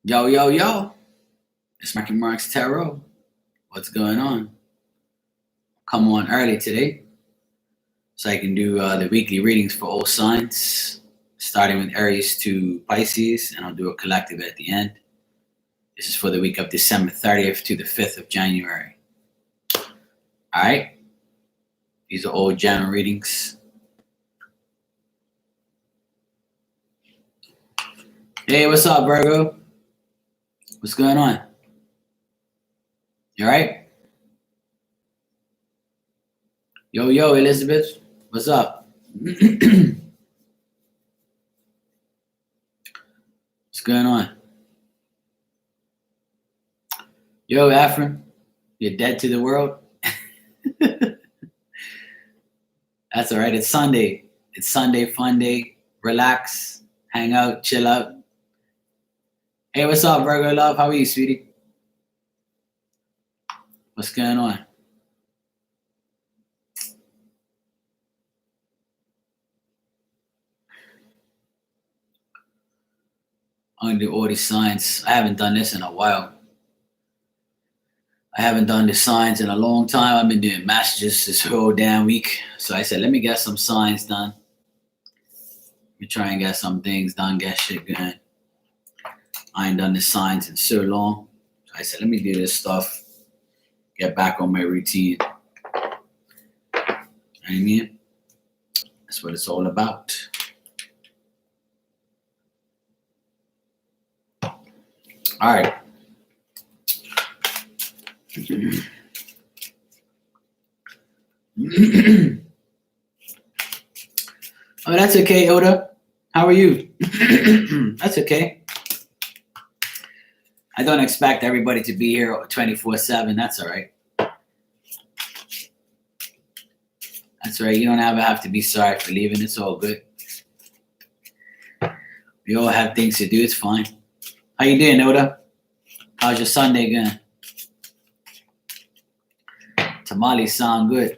Yo, yo, yo. It's Marky Mark's Tarot. What's going on? Come on early today so I can do the weekly readings for all signs, starting with Aries to Pisces, and I'll do a collective at the end. This is for the week of December 30th to the 5th of January. All right? These are all general readings. Hey, what's up, Virgo? What's going on? You all right? Yo, yo, Elizabeth. What's up? What's going on? Yo, Afrin. You're dead to the world? That's all right. It's Sunday. It's Sunday, fun day. Relax, hang out, chill out. Hey, what's up, Virgo love? How are you, sweetie? What's going on? I'm going to do all these signs. I haven't done this in a while. I haven't done the signs in a long time. I've been doing messages this whole damn week. So I said, let me get some signs done. Let me try and get some things done, get shit going. I ain't done the signs in so long. So I said, let me do this stuff. Get back on my routine. You know what I mean? That's what it's all about. All right. Oh, that's okay, Oda. How are you? That's okay. I don't expect everybody to be here 24/7. That's all right. That's right. You don't ever have to be sorry for leaving. It's all good. We all have things to do. It's fine. How you doing, Oda? How's your Sunday going? Tamales sound good.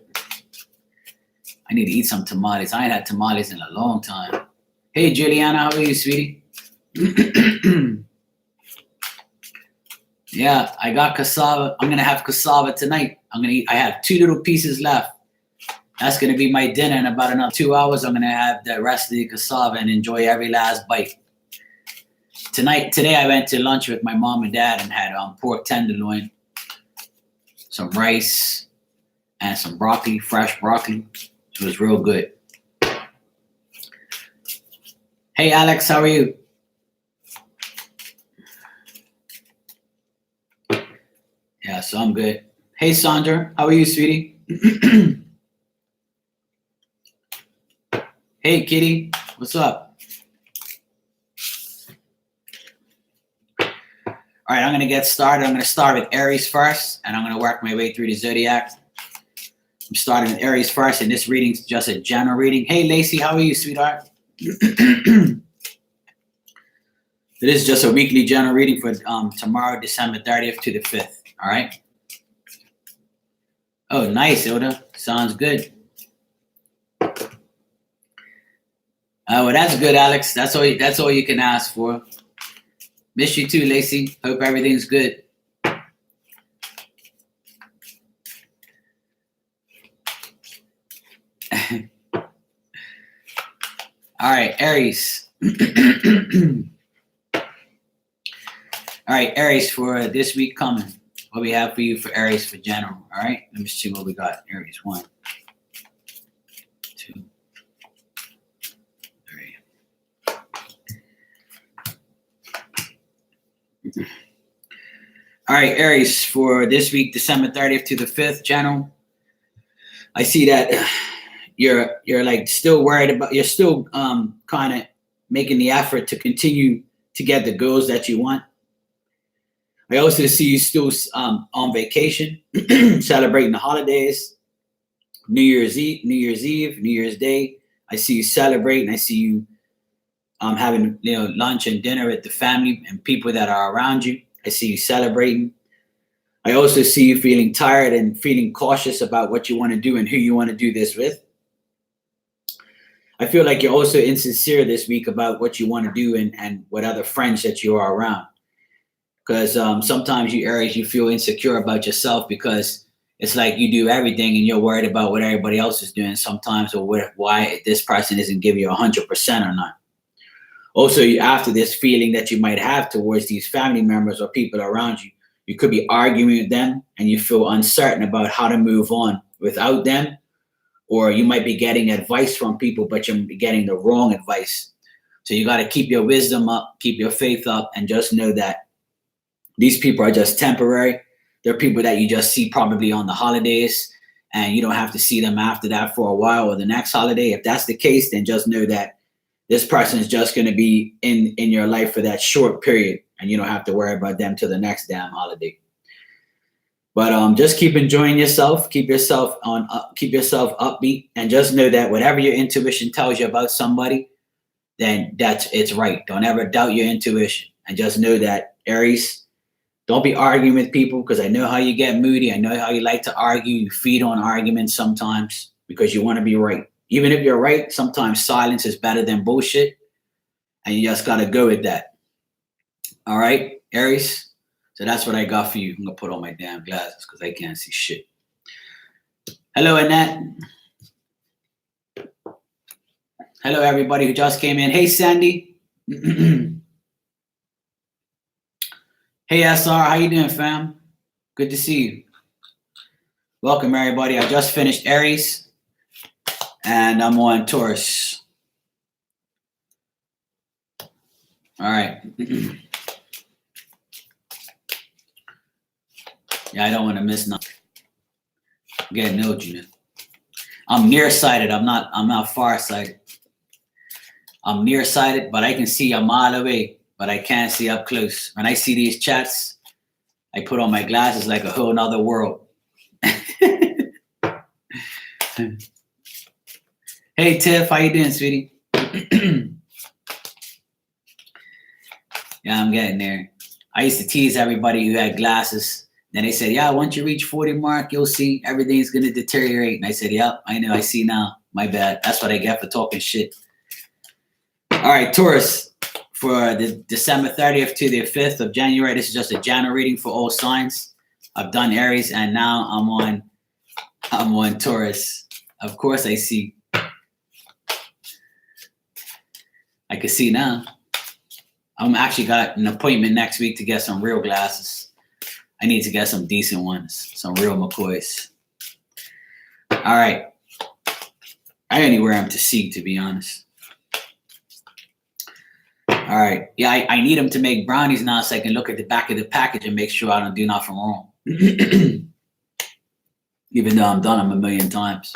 I need to eat some tamales. I ain't had tamales in a long time. Hey, Juliana, how are you, sweetie? Yeah, I got cassava. I'm gonna have cassava tonight. I'm gonna eat. I have 2 little pieces left. That's gonna be my dinner in about another 2 hours. I'm gonna have the rest of the cassava and enjoy every last bite. Today I went to lunch with my mom and dad and had pork tenderloin, some rice, and some broccoli, fresh broccoli. It was real good. Hey, Alex, how are you? Yeah, so I'm good. Hey, Sandra, how are you, sweetie? Hey, Kitty, what's up? All right, I'm going to get started. I'm going to start with Aries first, and I'm going to work my way through the Zodiac. I'm starting with Aries first, and this reading's just a general reading. Hey, Lacey, how are you, sweetheart? It is just a weekly general reading for tomorrow, December 30th to the 5th. All right. Oh, nice, Oda. Sounds good. Well, that's good, Alex. That's all you can ask for. Miss you too, Lacey. Hope everything's good. All right, Aries. All right, Aries, for this week coming. What we have for you for Aries for general. All right, let me see what we got. Aries, 1, 2, 3. All right, Aries, for this week, December 30th to the 5th, general. I see that you're like still worried about. You're still kind of making the effort to continue to get the goals that you want. I also see you still on vacation, celebrating the holidays, New Year's Eve, New Year's Day. I see you celebrating. I see you having lunch and dinner with the family and people that are around you. I see you celebrating. I also see you feeling tired and feeling cautious about what you want to do and who you want to do this with. I feel like you're also insincere this week about what you want to do and what other friends that you are around. because sometimes you Aries, you feel insecure about yourself because it's like you do everything and you're worried about what everybody else is doing sometimes, or why this person isn't giving you 100% or not. Also, after this feeling that you might have towards these family members or people around you, you could be arguing with them and you feel uncertain about how to move on without them, or you might be getting advice from people, but you're getting the wrong advice. So you got to keep your wisdom up, keep your faith up, and just know that these people are just temporary. They're people that you just see probably on the holidays, and you don't have to see them after that for a while or the next holiday. If that's the case, then just know that this person is just going to be in your life for that short period, and you don't have to worry about them till the next damn holiday. But just keep enjoying yourself, keep yourself upbeat, and just know that whatever your intuition tells you about somebody, then it's right. Don't ever doubt your intuition, and just know that, Aries, don't be arguing with people, because I know how you get moody. I know how you like to argue. You feed on arguments sometimes because you want to be right. Even if you're right, sometimes silence is better than bullshit, and you just got to go with that. All right, Aries? So that's what I got for you. I'm going to put on my damn glasses because I can't see shit. Hello, Annette. Hello, everybody who just came in. Hey, Sandy. Hey, SR. How you doing, fam? Good to see you. Welcome, everybody. I just finished Aries, and I'm on Taurus. All right. Yeah, I don't want to miss nothing. I'm getting old, you know. I'm nearsighted. I'm not farsighted. I'm nearsighted, but I can see a mile away, but I can't see up close. When I see these chats, I put on my glasses like a whole nother world. Hey, Tiff, how you doing, sweetie? Yeah, I'm getting there. I used to tease everybody who had glasses. Then they said, yeah, once you reach 40 mark, you'll see everything's going to deteriorate. And I said, yep, I know, I see now. My bad. That's what I get for talking shit. All right, Taurus, for the December 30th to the 5th of January, this is just a January reading for all signs. I've done Aries, and now I'm on Taurus. Of course, I see. I can see now. I'm actually got an appointment next week to get some real glasses. I need to get some decent ones, some real McCoys. All right. I only wear them to see, to be honest. All right. Yeah, I need them to make brownies now so I can look at the back of the package and make sure I don't do nothing wrong. Even though I've done them a million times.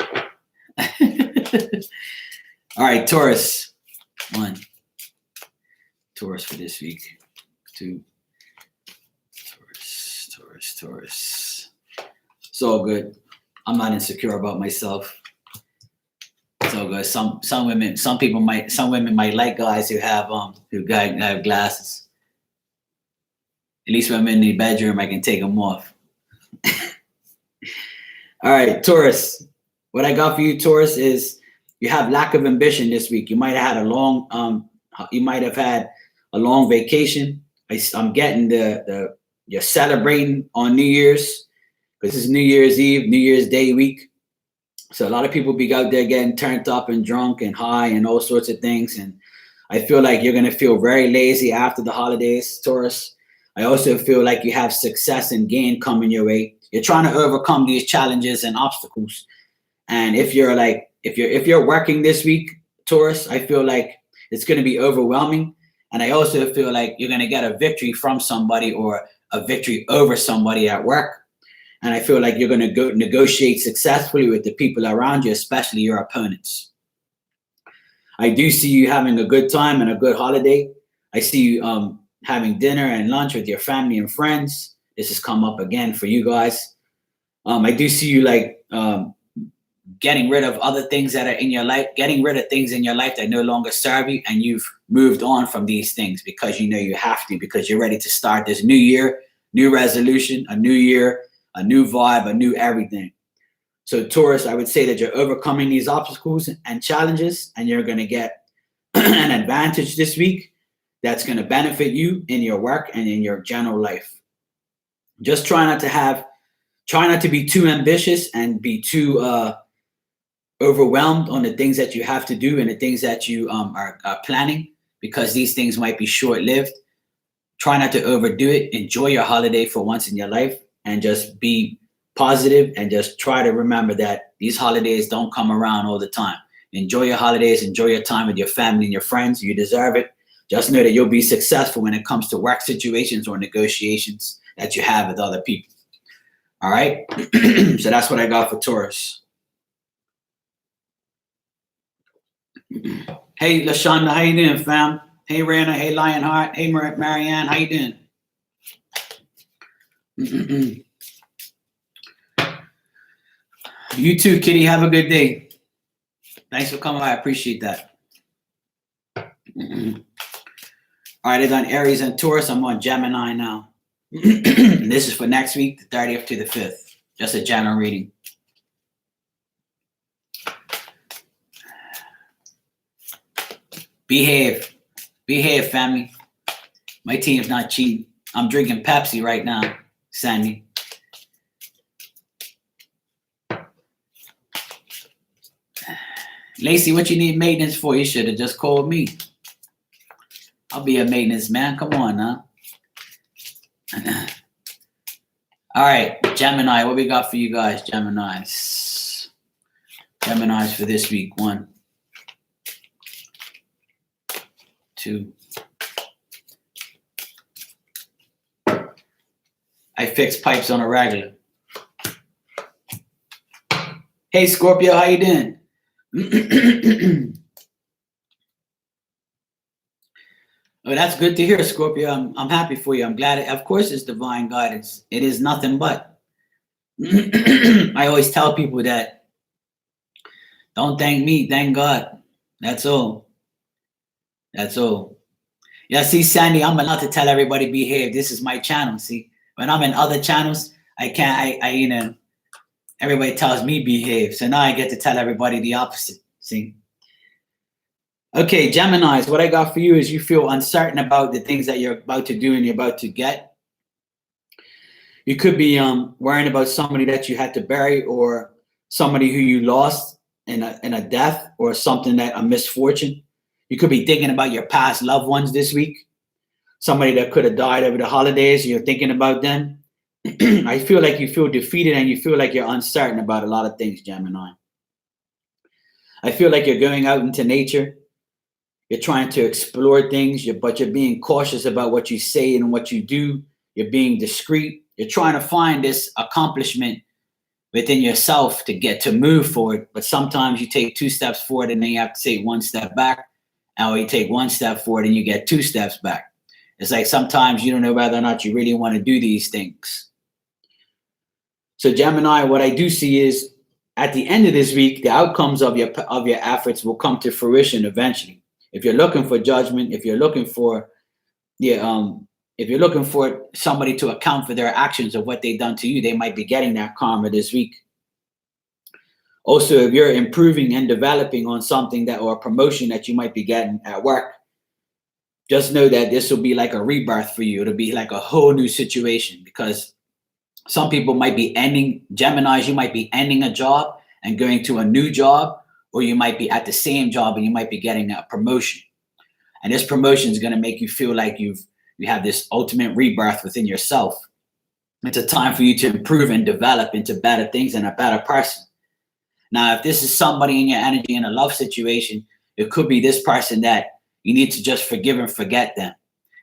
All right, Taurus. 1. Taurus for this week. 2. Taurus. It's all good. I'm not insecure about myself. It's all good. Some women might like guys who have glasses. At least when I'm in the bedroom, I can take them off. All right, Taurus. What I got for you, Taurus, is you have lack of ambition this week. You might have had a long vacation. I'm getting you're celebrating on New Year's, because it's New Year's Eve, New Year's Day week. So a lot of people be out there getting turned up and drunk and high and all sorts of things. And I feel like you're going to feel very lazy after the holidays, Taurus. I also feel like you have success and gain coming your way. You're trying to overcome these challenges and obstacles. And if you're working this week, Taurus, I feel like it's going to be overwhelming. And I also feel like you're going to get a victory from somebody or a victory over somebody at work. And I feel like you're going to go negotiate successfully with the people around you, especially your opponents. I do see you having a good time and a good holiday. I see you having dinner and lunch with your family and friends. This has come up again for you guys. I do see you getting rid of other things that are in your life, getting rid of things in your life that no longer serve you, and you've moved on from these things because you know you have to, because you're ready to start this new year, new resolution, a new year, a new vibe, a new everything. So Taurus, I would say that you're overcoming these obstacles and challenges, and you're going to get an advantage this week. that's going to benefit you in your work and in your general life. Just try not to be too ambitious and be too overwhelmed on the things that you have to do and the things that you are planning, because these things might be short-lived. Try not to overdo it. Enjoy your holiday for once in your life and just be positive, and just try to remember that these holidays don't come around all the time. Enjoy your holidays. Enjoy your time with your family and your friends. You deserve it. Just know that you'll be successful when it comes to work situations or negotiations that you have with other people. All right? So that's what I got for Taurus. Hey, LaShonda, how you doing, fam? Hey, Rana. Hey, Lionheart. Hey, Marianne. How you doing? You too, Kitty. Have a good day. Thanks for coming by. I appreciate that. All right, I done Aries and Taurus. I'm on Gemini now. This is for next week, the 30th to the 5th. Just a general reading. Behave. Behave, family. My team's not cheating. I'm drinking Pepsi right now, Sandy. Lacey, what you need maintenance for? You should have just called me. I'll be a maintenance man. Come on, huh? All right, Gemini, what we got for you guys, Geminis? Geminis for this week. 1, 2. I fix pipes on a regular. Hey, Scorpio, how you doing? Oh, that's good to hear, Scorpio. I'm happy for you. I'm glad. Of course, it's divine guidance. It is nothing but. I always tell people that don't thank me, thank God. That's all. That's all. Yeah, see, Sandy, I'm allowed to tell everybody behave. This is my channel. See, when I'm in other channels, I can't. Everybody tells me behave. So now I get to tell everybody the opposite. See. Okay, Geminis, what I got for you is you feel uncertain about the things that you're about to do and you're about to get. You could be worrying about somebody that you had to bury, or somebody who you lost in a death, or something that a misfortune. You could be thinking about your past loved ones this week. Somebody that could have died over the holidays, you're thinking about them. I feel like you feel defeated and you feel like you're uncertain about a lot of things, Gemini. I feel like you're going out into nature. You're trying to explore things, but you're being cautious about what you say and what you do. You're being discreet. You're trying to find this accomplishment within yourself to move forward. But sometimes you take 2 steps forward and then you have to take 1 step back. Or you take 1 step forward and you get 2 steps back. It's like sometimes you don't know whether or not you really want to do these things. So Gemini, what I do see is at the end of this week, the outcomes of your efforts will come to fruition eventually. If you're looking for judgment, if you're looking for somebody to account for their actions of what they've done to you, they might be getting that karma this week. Also, if you're improving and developing on something or a promotion that you might be getting at work, just know that this will be like a rebirth for you. It'll be like a whole new situation, because some people might be Geminis, you might be ending a job and going to a new job, or you might be at the same job and you might be getting a promotion. And this promotion is going to make you feel like you have this ultimate rebirth within yourself. It's a time for you to improve and develop into better things and a better person. Now, if this is somebody in your energy in a love situation, it could be this person that you need to just forgive and forget them.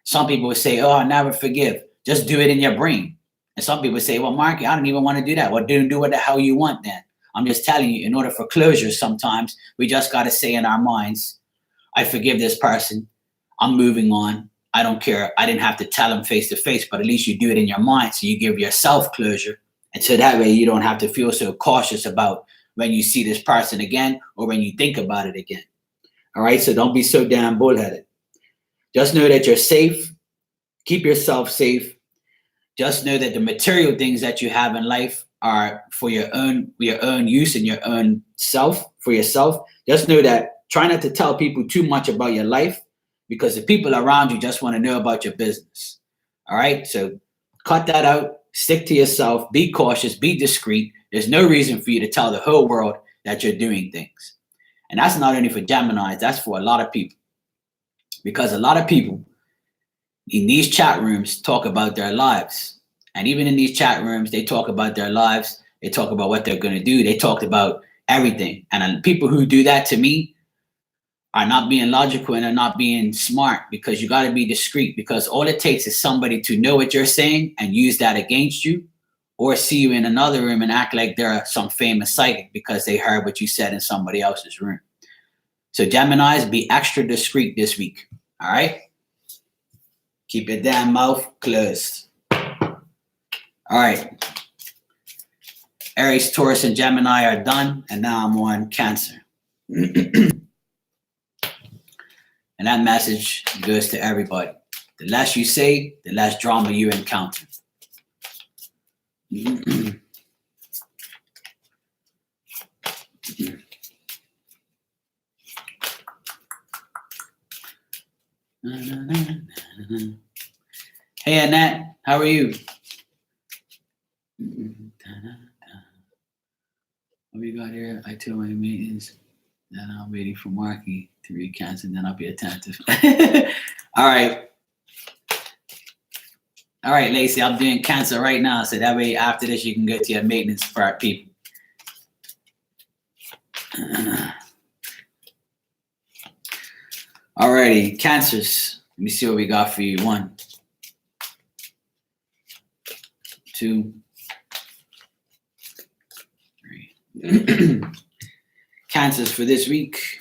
Some people would say, oh, I'll never forgive. Just do it in your brain. And some people say, well, Marky, I don't even want to do that. Well, do what the hell you want then. I'm just telling you, in order for closure, sometimes we just got to say in our minds, I forgive this person. I'm moving on. I don't care. I didn't have to tell them face to face, but at least you do it in your mind. So you give yourself closure. And so that way you don't have to feel so cautious about when you see this person again or when you think about it again. All right. So don't be so damn bullheaded. Just know that you're safe. Keep yourself safe. Just know that the material things that you have in life are for your own use and your own self, for yourself. Just know that try not to tell people too much about your life, because the people around you just want to know about your business. All right. So cut that out. Stick to yourself. Be cautious. Be discreet. There's no reason for you to tell the whole world that you're doing things. And that's not only for Geminis, that's for a lot of people. Because a lot of people in these chat rooms talk about their lives. And even in these chat rooms, they talk about their lives. They talk about what they're going to do. They talked about everything. And people who do that to me are not being logical and are not being smart, because you got to be discreet, because all it takes is somebody to know what you're saying and use that against you, or see you in another room and act like they're some famous psychic because they heard what you said in somebody else's room. So Geminis, be extra discreet this week. All right. Keep your damn mouth closed. All right. Aries, Taurus, and Gemini are done. And now I'm on Cancer. And that message goes to everybody. The less you say, the less drama you encounter. Hey, Annette, how are you? What we got here? I told my meetings that I'm waiting for Marky to read Cancer, and then I'll be attentive. All right. All right, Lacey, I'm doing Cancer right now, so that way after this you can go to your maintenance part, people. Alrighty, Cancers. Let me see what we got for you. 1, 2, 3. Cancers for this week.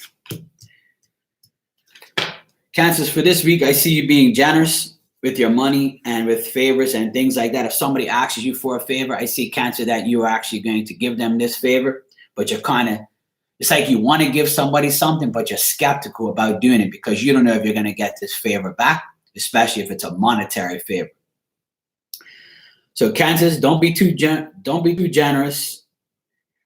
Cancers for this week, I see you being generous with your money and with favors and things like that. If somebody asks you for a favor, I see, Cancer, that you are actually going to give them this favor, but you're kind of, it's like you want to give somebody something, but you're skeptical about doing it because you don't know if you're going to get this favor back, especially if it's a monetary favor. So Cancers, don't be too generous.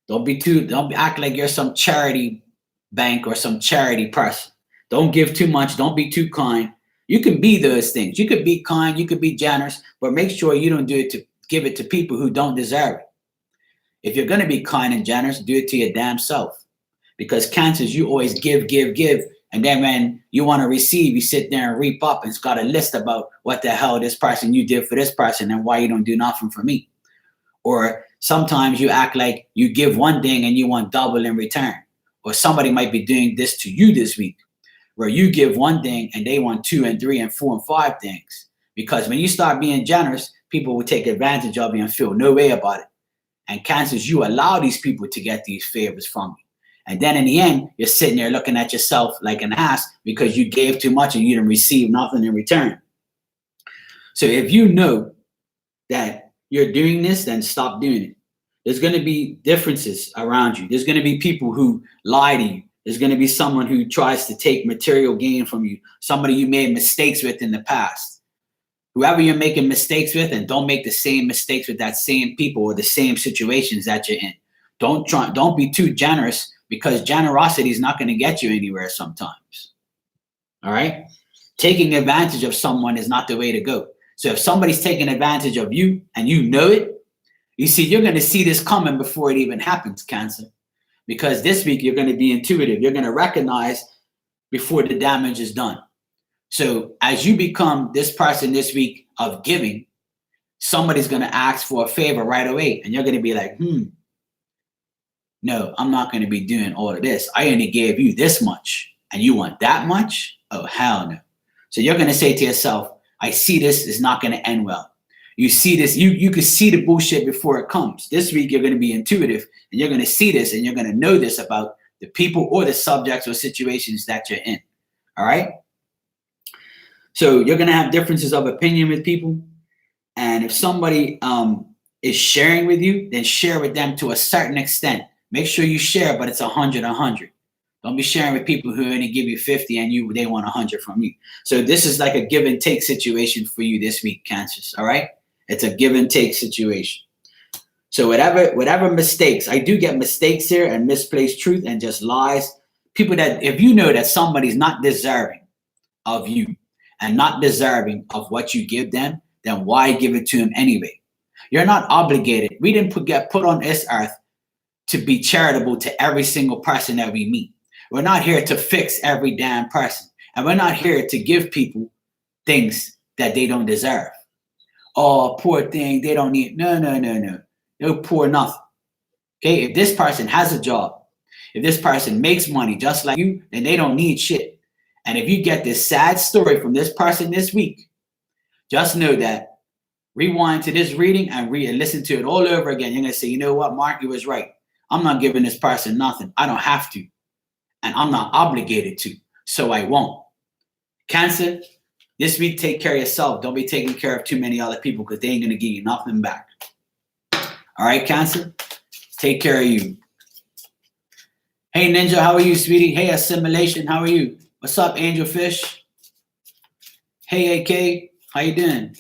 Don't act like you're some charity bank or some charity person. Don't give too much. Don't be too kind. You can be those things. You could be kind. You could be generous, but make sure you don't do it to give it to people who don't deserve it. If you're going to be kind and generous, do it to your damn self. Because Cancers, you always give. And then when you want to receive, you sit there and reap up and it's got a list about what the hell this person you did for this person and why you don't do nothing for me. Or sometimes you act like you give one thing and you want double in return. Or somebody might be doing this to you this week, where you give one thing and they want 2 and 3 and 4 and 5 things. Because when you start being generous, people will take advantage of you and feel no way about it. And Cancers, you allow these people to get these favors from you. And then in the end, you're sitting there looking at yourself like an ass because you gave too much and you didn't receive nothing in return. So if you know that you're doing this, then stop doing it. There's going to be differences around you. There's going to be people who lie to you. There's going to be someone who tries to take material gain from you, somebody you made mistakes with in the past. Whoever you're making mistakes with, and don't make the same mistakes with that same people or the same situations that you're in. Don't be too generous, because generosity is not going to get you anywhere sometimes. All right? Taking advantage of someone is not the way to go. So if somebody's taking advantage of you and you know it, you see, you're going to see this coming before it even happens, Cancer. Because this week you're going to be intuitive. You're going to recognize before the damage is done. So as you become this person this week of giving, somebody's going to ask for a favor right away. And you're going to be like, no, I'm not going to be doing all of this. I only gave you this much and you want that much? Oh, hell no. So you're going to say to yourself, I see this is not going to end well. You see this, you can see the bullshit before it comes. This week, you're going to be intuitive and you're going to see this and you're going to know this about the people or the subjects or situations that you're in. All right. So you're going to have differences of opinion with people. And if somebody is sharing with you, then share with them to a certain extent. Make sure you share, but it's 100. Don't be sharing with people who only give you 50 and they want 100 from you. So this is like a give and take situation for you this week, Cancers. All right. It's a give and take situation. So whatever mistakes, I do get mistakes here and misplaced truth and just lies. People that, if you know that somebody's not deserving of you and not deserving of what you give them, then why give it to them anyway? You're not obligated. We didn't get put on this earth to be charitable to every single person that we meet. We're not here to fix every damn person. And we're not here to give people things that they don't deserve. Oh, poor thing, they don't need. No. No poor nothing. Okay, if this person has a job, if this person makes money just like you, then they don't need shit. And if you get this sad story from this person this week, just know that rewind to this reading and listen to it all over again. You're going to say, you know what, Mark, you was right. I'm not giving this person nothing. I don't have to. And I'm not obligated to. So I won't. Cancer, this week, take care of yourself. Don't be taking care of too many other people because they ain't going to give you nothing back. All right, Cancer? Take care of you. Hey, Ninja, how are you, sweetie? Hey, Assimilation, how are you? What's up, Angelfish? Hey, AK, how you doing?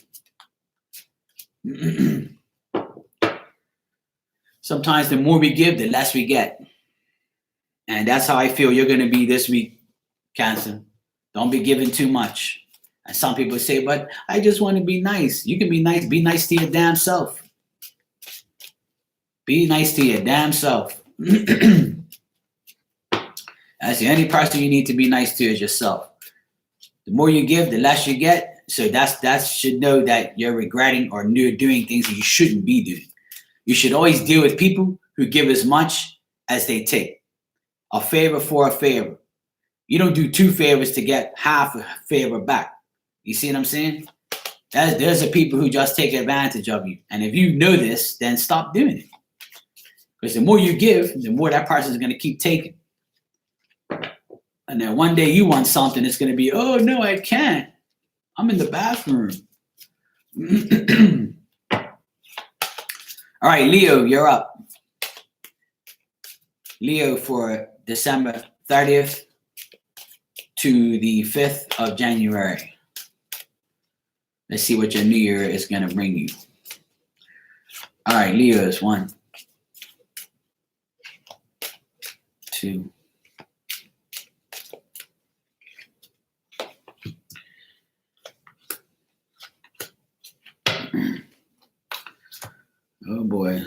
Sometimes the more we give, the less we get. And that's how I feel you're going to be this week, Cancer. Don't be giving too much. And some people say, but I just want to be nice. You can be nice. Be nice to your damn self. Be nice to your damn self. That's the only person you need to be nice to is yourself. The more you give, the less you get. So that should know that you're regretting or you're doing things that you shouldn't be doing. You should always deal with people who give as much as they take. A favor for a favor. You don't do two favors to get half a favor back. You see what I'm saying? There's the people who just take advantage of you. And if you know this, then stop doing it. Because the more you give, the more that person is going to keep taking. And then one day you want something, it's going to be, oh, no, I can't. I'm in the bathroom. All right, Leo, you're up. Leo for December 30th to the 5th of January. Let's see what your new year is going to bring you. All right, Leo is 1, 2. Oh boy.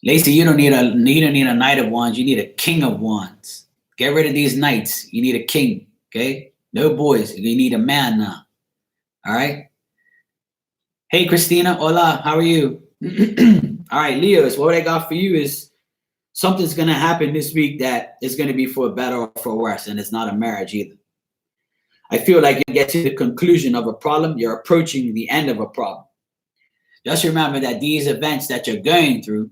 Lacey, you don't need a Knight of Wands, you need a King of Wands. Get rid of these knights. You need a king. Okay? No boys. You need a man now. All right? Hey Christina, hola, how are you? All right, Leos, what I got for you is something's gonna happen this week that is gonna be for better or for worse, and it's not a marriage either. I feel like you get to the conclusion of a problem, you're approaching the end of a problem. Just remember that these events that you're going through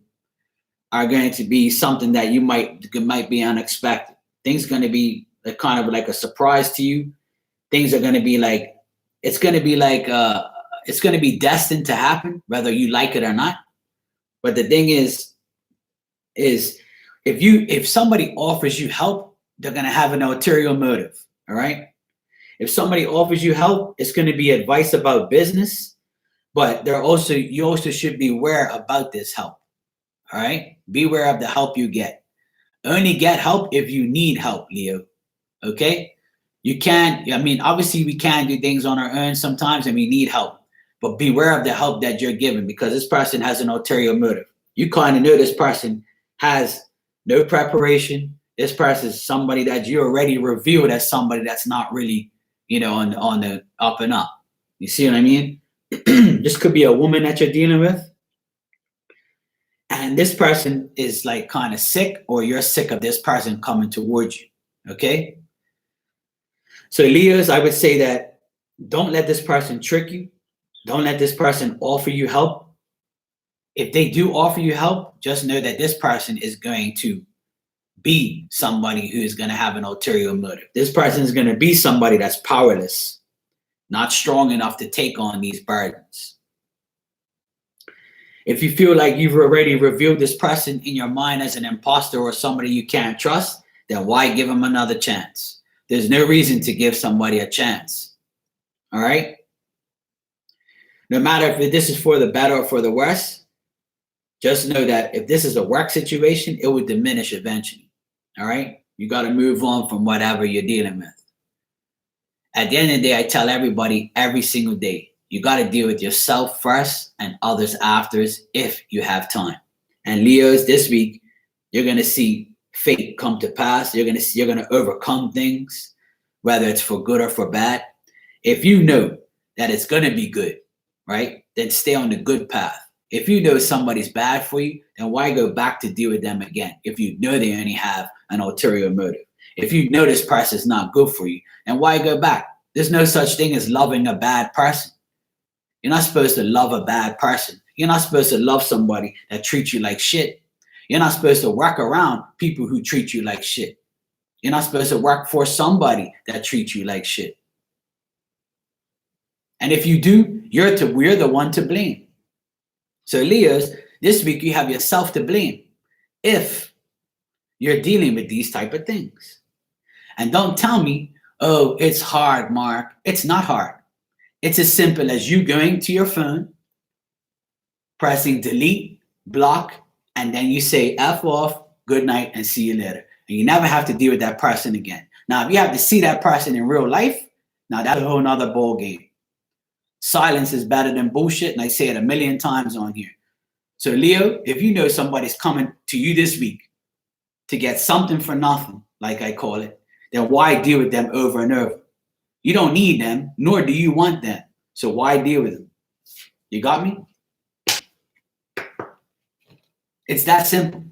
are going to be something that you might be unexpected. Things are going to be kind of like a surprise to you. Things are going to be like, it's going to be destined to happen, whether you like it or not. But the thing is if somebody offers you help, they're going to have an ulterior motive. All right. If somebody offers you help, it's going to be advice about business. But you also should be aware about this help. All right? Beware of the help you get. Only get help if you need help, Leo. Okay? You can't, obviously we can do things on our own sometimes and we need help. But beware of the help that you're given because this person has an ulterior motive. You kind of know this person has no preparation. This person is somebody that you already revealed as somebody that's not really, on the up and up. You see what I mean? This could be a woman that you're dealing with. And this person is like kind of sick or you're sick of this person coming towards you. Okay? So Leos, I would say that don't let this person trick you. Don't let this person offer you help. If they do offer you help, just know that this person is going to be somebody who is going to have an ulterior motive. This person is going to be somebody that's powerless. Not strong enough to take on these burdens. If you feel like you've already revealed this person in your mind as an imposter or somebody you can't trust, then why give them another chance? There's no reason to give somebody a chance. All right? No matter if this is for the better or for the worse, just know that if this is a work situation, it would diminish eventually. All right? You got to move on from whatever you're dealing with. At the end of the day, I tell everybody every single day, you got to deal with yourself first and others after if you have time. And Leos, this week, you're going to see fate come to pass. You're going to overcome things, whether it's for good or for bad. If you know that it's going to be good, right, then stay on the good path. If you know somebody's bad for you, then why go back to deal with them again if you know they only have an ulterior motive? If you know this person's not good for you, then why go back? There's no such thing as loving a bad person. You're not supposed to love a bad person. You're not supposed to love somebody that treats you like shit. You're not supposed to work around people who treat you like shit. You're not supposed to work for somebody that treats you like shit. And if you do, we're the one to blame. So Leos, this week you have yourself to blame if you're dealing with these type of things. And don't tell me, oh, it's hard, Mark. It's not hard. It's as simple as you going to your phone, pressing delete, block, and then you say F off, good night, and see you later. And you never have to deal with that person again. Now, if you have to see that person in real life, now that's a whole nother ball game. Silence is better than bullshit, and I say it a million times on here. So Leo, if you know somebody's coming to you this week to get something for nothing, like I call it, then why deal with them over and over? You don't need them, nor do you want them. So why deal with them? You got me? It's that simple.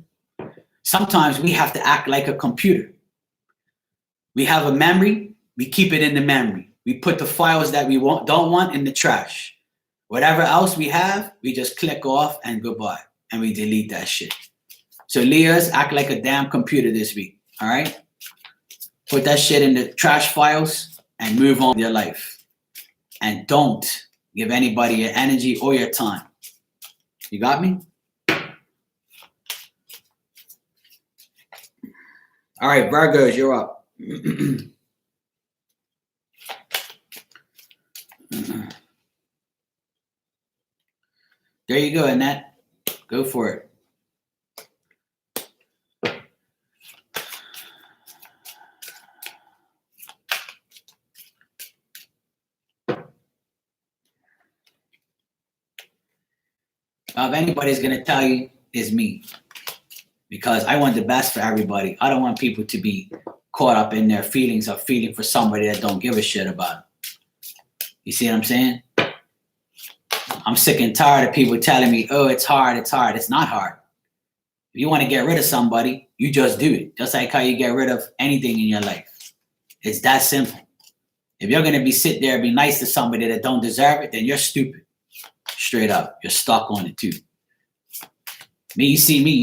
Sometimes we have to act like a computer. We have a memory, we keep it in the memory. We put the files that we don't want in the trash. Whatever else we have, we just click off and goodbye. And we delete that shit. So Leos, act like a damn computer this week. All right? Put that shit in the trash files and move on with your life. And don't give anybody your energy or your time. You got me? All right, Virgos, you're up. There you go, Annette. Go for it. If anybody's going to tell you, it's me. Because I want the best for everybody. I don't want people to be caught up in their feelings of feeling for somebody that don't give a shit about them. You see what I'm saying? I'm sick and tired of people telling me, oh, it's hard, it's hard. It's not hard. If you want to get rid of somebody, you just do it. Just like how you get rid of anything in your life. It's that simple. If you're going to be sit there and be nice to somebody that don't deserve it, then you're stupid. Straight up. You're stuck on it too. Me, you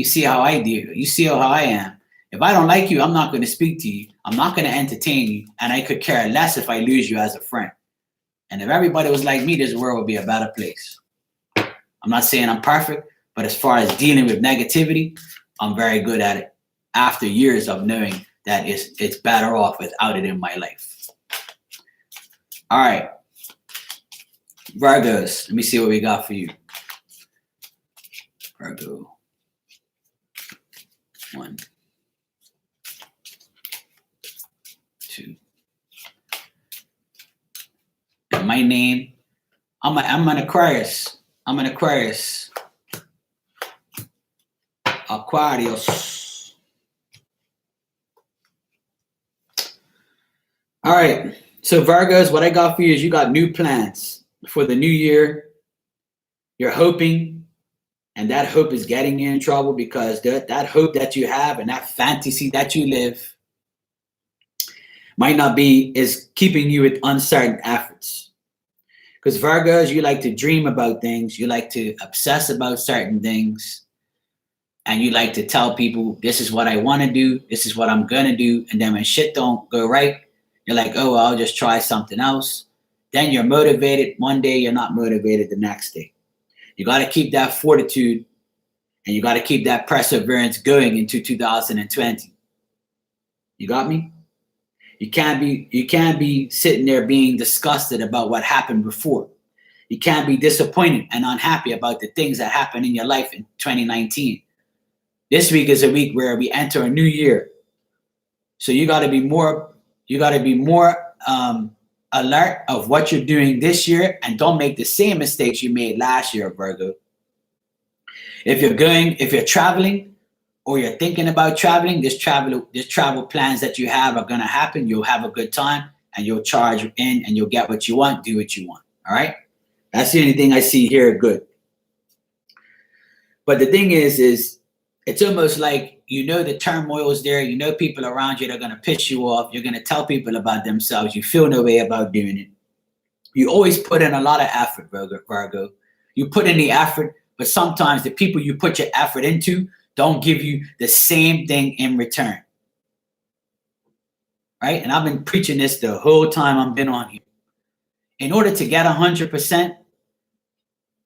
see how I do. You see how I am. If I don't like you, I'm not going to speak to you. I'm not going to entertain you. And I could care less if I lose you as a friend. And if everybody was like me, this world would be a better place. I'm not saying I'm perfect, but as far as dealing with negativity, I'm very good at it. After years of knowing that it's better off without it in my life. All right. Virgos, let me see what we got for you. Virgo. 1, 2. And my name, I'm an Aquarius. I'm an Aquarius. Aquarius. All right. So Virgos, what I got for you is you got new plans for the new year. You're hoping, and that hope is getting you in trouble because that hope that you have and that fantasy that you live might not be, is keeping you with uncertain efforts. Because Virgos, you like to dream about things. You like to obsess about certain things. And you like to tell people, this is what I want to do. This is what I'm going to do. And then when shit don't go right, you're like, oh, well, I'll just try something else. Then you're motivated. One day, you're not motivated the next day. You got to keep that fortitude and you got to keep that perseverance going into 2020. You got me? You can't be sitting there being disgusted about what happened before. You can't be disappointed and unhappy about the things that happened in your life in 2019. This week is a week where we enter a new year. So you got to be more alert of what you're doing this year, and don't make the same mistakes you made last year, Virgo. If you're traveling, or you're thinking about traveling, this travel plans that you have are going to happen. You'll have a good time, and you'll charge in, and you'll get what you want, do what you want. All right. That's the only thing I see here good. But the thing is it's almost like, the turmoil is there. People around you that are going to piss you off. You're going to tell people about themselves. You feel no way about doing it. You always put in a lot of effort, Virgo. You put in the effort, but sometimes the people you put your effort into don't give you the same thing in return. Right? And I've been preaching this the whole time I've been on here. In order to get 100%,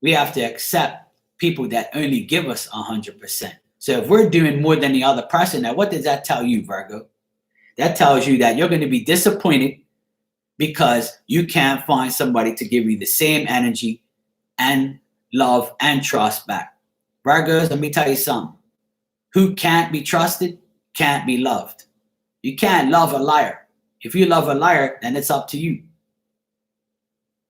we have to accept people that only give us 100%. So if we're doing more than the other person, now what does that tell you, Virgo? That tells you that you're going to be disappointed because you can't find somebody to give you the same energy and love and trust back. Virgos, let me tell you something. Who can't be trusted can't be loved. You can't love a liar. If you love a liar, then it's up to you.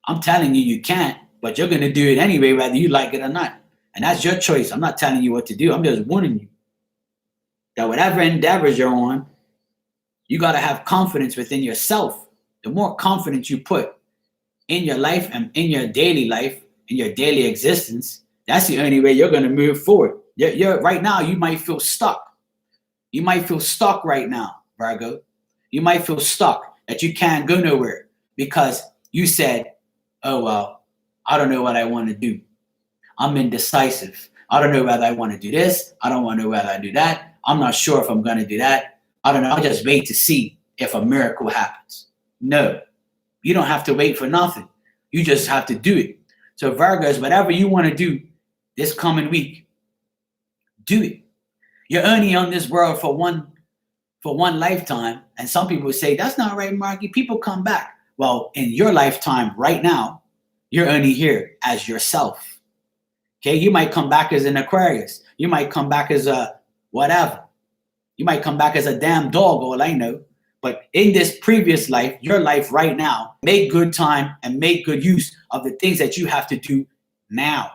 I'm telling you, you can't, but you're going to do it anyway, whether you like it or not. And that's your choice. I'm not telling you what to do. I'm just warning you that whatever endeavors you're on, you got to have confidence within yourself. The more confidence you put in your life and in your daily life, in your daily existence, that's the only way you're going to move forward. You're right now, you might feel stuck. You might feel stuck right now, Virgo. You might feel stuck that you can't go nowhere because you said, oh, well, I don't know what I want to do. I'm indecisive. I don't know whether I want to do this. I don't want to know whether I do that. I'm not sure if I'm going to do that. I don't know. I'll just wait to see if a miracle happens. No, you don't have to wait for nothing. You just have to do it. So Virgos, whatever you want to do this coming week, do it. You're only on this world for one lifetime. And some people say, that's not right, Marky. People come back. Well, in your lifetime right now, you're only here as yourself. Okay, you might come back as an Aquarius. You might come back as a whatever. You might come back as a damn dog, all I know. But in this previous life, your life right now, make good time and make good use of the things that you have to do now.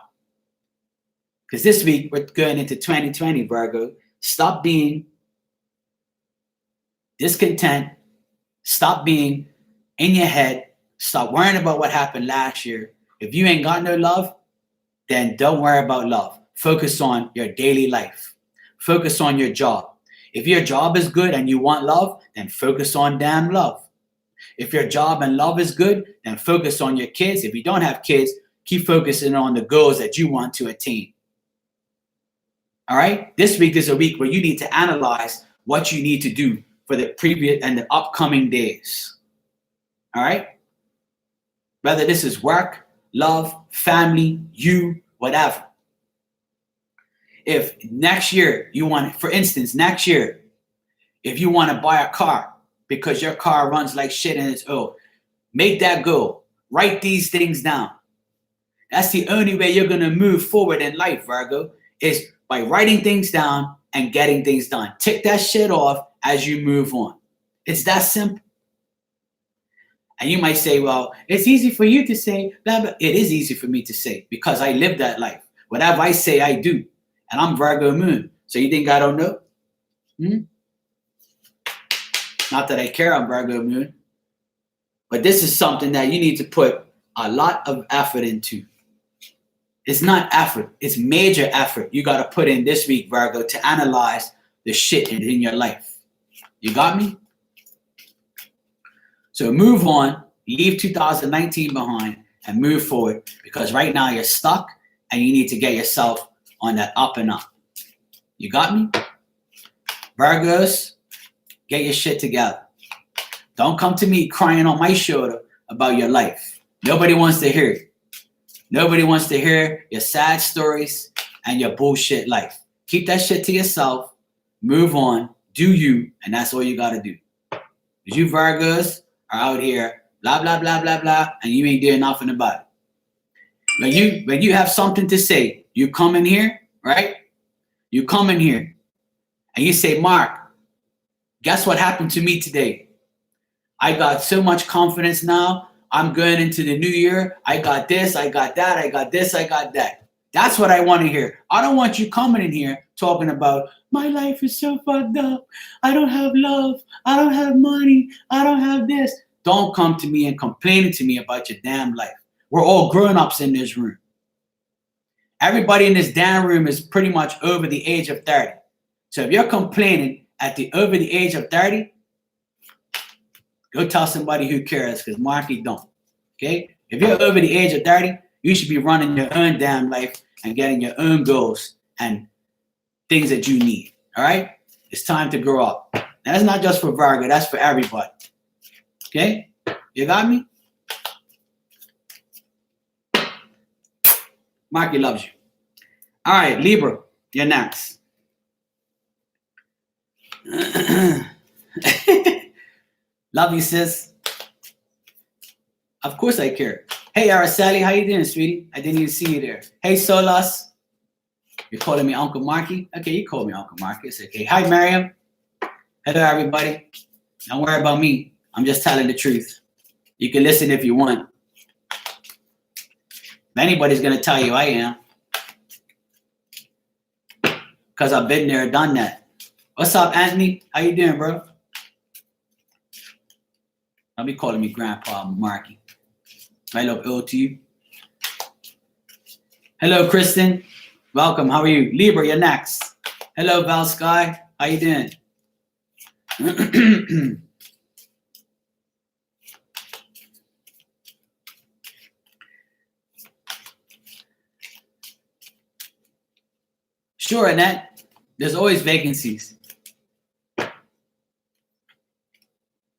Because this week, we're going into 2020, Virgo. Stop being discontent. Stop being in your head. Stop worrying about what happened last year. If you ain't got no love, then don't worry about love. Focus on your daily life. Focus on your job. If your job is good and you want love, then focus on damn love. If your job and love is good, then focus on your kids. If you don't have kids, keep focusing on the goals that you want to attain. All right? This week is a week where you need to analyze what you need to do for the previous and the upcoming days. All right? Whether this is work, love, family, you, whatever. If next year you want, for instance, next year, if you want to buy a car because your car runs like shit and it's old, make that goal. Write these things down. That's the only way you're going to move forward in life, Virgo, is by writing things down and getting things done. Tick that shit off as you move on. It's that simple. And you might say, well, it's easy for you to say, blah, blah. It is easy for me to say because I live that life. Whatever I say, I do. And I'm Virgo moon. So you think I don't know? Not that I care, I'm Virgo moon. But this is something that you need to put a lot of effort into. It's not effort. It's major effort you got to put in this week, Virgo, to analyze the shit in your life. You got me? So move on, leave 2019 behind, and move forward because right now you're stuck and you need to get yourself on that up and up. You got me? Virgos, get your shit together. Don't come to me crying on my shoulder about your life. Nobody wants to hear it. Nobody wants to hear your sad stories and your bullshit life. Keep that shit to yourself. Move on. Do you, and that's all you got to do. Because you Virgos are out here, blah, blah, blah, blah, blah, and you ain't doing nothing about it. When you have something to say, you come in here, right? You come in here and you say, Mark, Guess what happened to me today? I got so much confidence now. I'm going into the new year. I got this, I got that, I got this, I got that. That's what I want to hear. I don't want you coming in here talking about my life is so fucked up. I don't have love. I don't have money. I don't have this. Don't come to me and complaining to me about your damn life. We're all grown-ups in this room. Everybody in this damn room is pretty much over the age of 30. So if you're complaining over the age of 30, go tell somebody who cares, because Marky don't. Okay? If you're over the age of 30, you should be running your own damn life and getting your own goals and things that you need. All right? It's time to grow up. And that's not just for Virgo, that's for everybody. Okay? You got me? Marky loves you. All right, Libra, you're next. Love you, sis. Of course I care. Hey, Araceli, how you doing, sweetie? I didn't even see you there. Hey, Solas. You're calling me Uncle Marky? Okay, you call me Uncle Marky. It's okay. Hi, Miriam. Hello, everybody. Don't worry about me. I'm just telling the truth. You can listen if you want. If anybody's going to tell you I am. Because I've been there, done that. What's up, Anthony? How you doing, bro? Don't be calling me Grandpa Marky. I love ill to you. Hello, Kristen. Welcome. How are you? Libra, you're next. Hello, Val Sky. How you doing? Sure, Annette. There's always vacancies.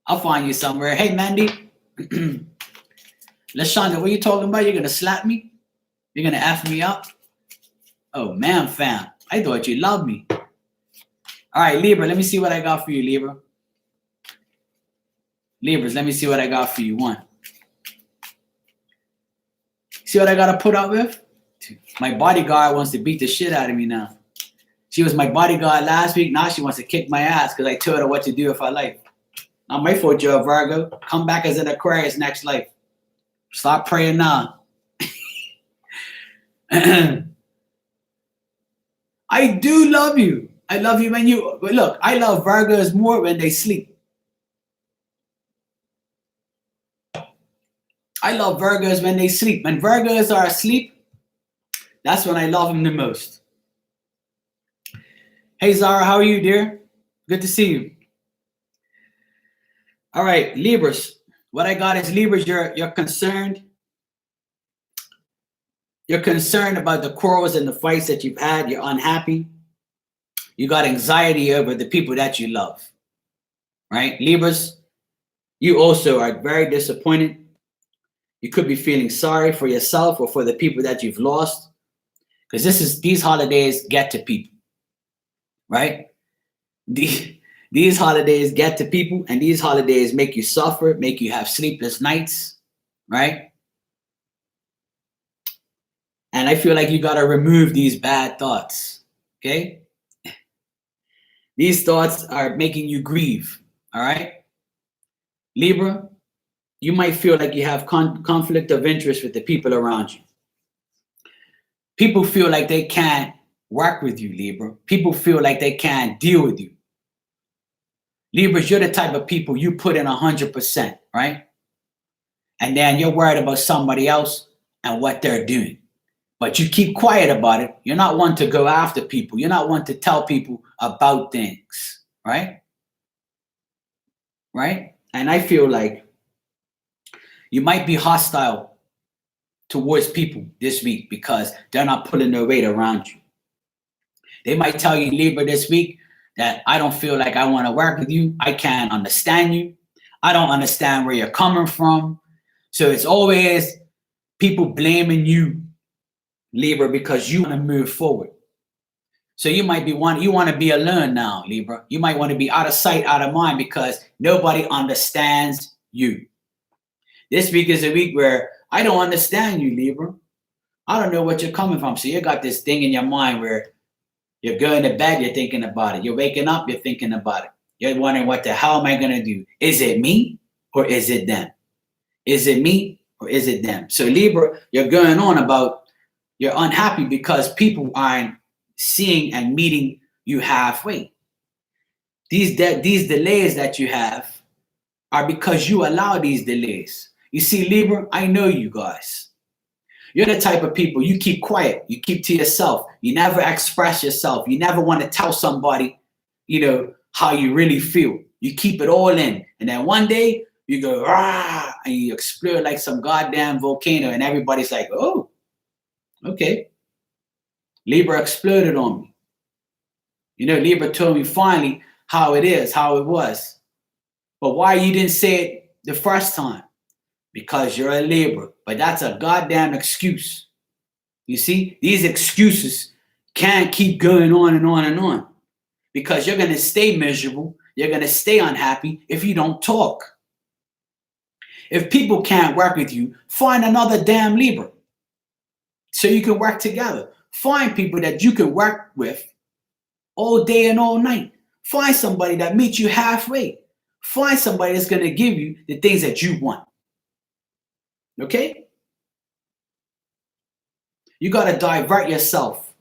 I'll find you somewhere. Hey, Mandy. Lashonda, what are you talking about? You're going to slap me? You're going to F me up? Oh, man, fam. I thought you loved me. All right, Libra, let me see what I got for you, Libra. Libras, let me see what I got for you. 1. See what I got to put up with? 2. My bodyguard wants to beat the shit out of me now. She was my bodyguard last week. Now she wants to kick my ass because I told her what to do if I like. Not my fault, you're a Virgo. Come back as an Aquarius next life. Stop praying now. I do love you. I love you when you... But look, I love Virgos more when they sleep. I love Virgos when they sleep. When Virgos are asleep, that's when I love them the most. Hey, Zara, how are you, dear? Good to see you. All right, Libras. What I got is Libras, you're concerned. You're concerned about the quarrels and the fights that you've had. You're unhappy. You got anxiety over the people that you love. Right? Libras, you also are very disappointed. You could be feeling sorry for yourself or for the people that you've lost. Because these holidays get to people. Right? These holidays get to people, and these holidays make you suffer, make you have sleepless nights, right? And I feel like you got to remove these bad thoughts, okay? These thoughts are making you grieve, all right? Libra, you might feel like you have conflict of interest with the people around you. People feel like they can't work with you, Libra. People feel like they can't deal with you. Libras, you're the type of people you put in 100%, right? And then you're worried about somebody else and what they're doing. But you keep quiet about it. You're not one to go after people. You're not one to tell people about things, right? Right? And I feel like you might be hostile towards people this week because they're not pulling their weight around you. They might tell you, Libra, this week, that I don't feel like I want to work with you. I can't understand you. I don't understand where you're coming from. So it's always people blaming you, Libra, because you want to move forward. So you might be you want to be alone now, Libra. You might want to be out of sight, out of mind because nobody understands you. This week is a week where I don't understand you, Libra. I don't know what you're coming from. So you got this thing in your mind where you're going to bed, you're thinking about it. You're waking up, you're thinking about it. You're wondering, what the hell am I going to do? Is it me or is it them? Is it me or is it them? So Libra, you're going on about you're unhappy because people aren't seeing and meeting you halfway. These delays that you have are because you allow these delays. You see, Libra, I know you guys. You're the type of people, you keep quiet. You keep to yourself. You never express yourself. You never want to tell somebody, how you really feel. You keep it all in. And then one day you go, rah, and you explode like some goddamn volcano. And everybody's like, oh, okay. Libra exploded on me. Libra told me finally how it is, how it was. But why you didn't say it the first time? Because you're a Libra. But that's a goddamn excuse. You see, these excuses can't keep going on and on and on. Because you're going to stay miserable. You're going to stay unhappy if you don't talk. If people can't work with you, find another damn Libra. So you can work together. Find people that you can work with all day and all night. Find somebody that meets you halfway. Find somebody that's going to give you the things that you want. Okay? You got to divert yourself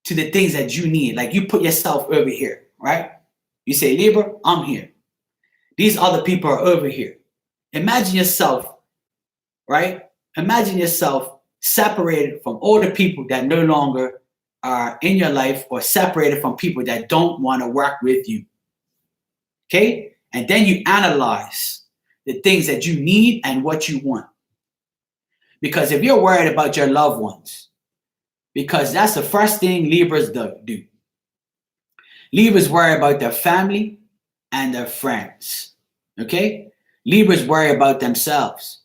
to the things that you need. Like you put yourself over here, right? You say, Libra, I'm here. These other people are over here. Imagine yourself, right? Imagine yourself separated from all the people that no longer are in your life, or separated from people that don't want to work with you. Okay? And then you analyze the things that you need and what you want. Because if you're worried about your loved ones, because that's the first thing Libras do. Libras worry about their family and their friends. Okay? Libras worry about themselves.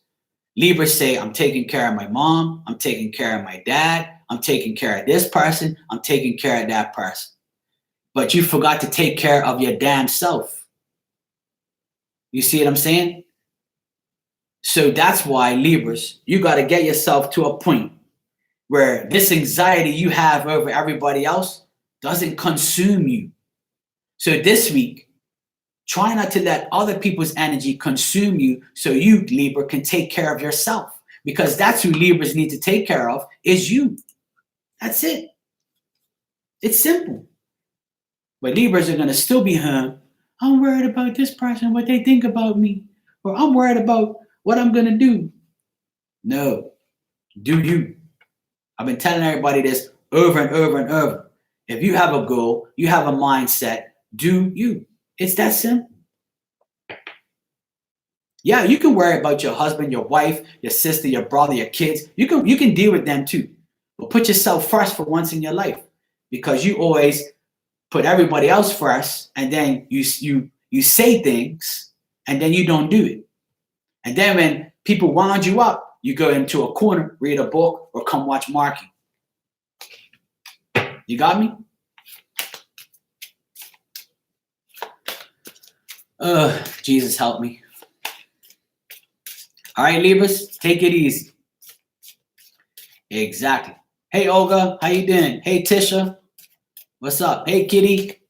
Libras say, I'm taking care of my mom. I'm taking care of my dad. I'm taking care of this person. I'm taking care of that person. But you forgot to take care of your damn self. You see what I'm saying? So that's why, Libras, you got to get yourself to a point where this anxiety you have over everybody else doesn't consume you. So this week, try not to let other people's energy consume you, so you, Libra, can take care of yourself. Because that's who Libras need to take care of, is you. That's it. It's simple. But Libras are going to still be I'm worried about this person, what they think about me. Or I'm worried about what I'm going to do. No. Do you. I've been telling everybody this over and over and over. If you have a goal, you have a mindset, do you. It's that simple. Yeah, you can worry about your husband, your wife, your sister, your brother, your kids. You can deal with them too. But put yourself first for once in your life, because you always put everybody else first, and then you say things and then you don't do it. And then when people wound you up, you go into a corner, read a book, or come watch Marky. You got me? Jesus help me. All right, Libras, take it easy. Exactly. Hey, Olga, how you doing? Hey, Tisha, what's up? Hey, Kitty,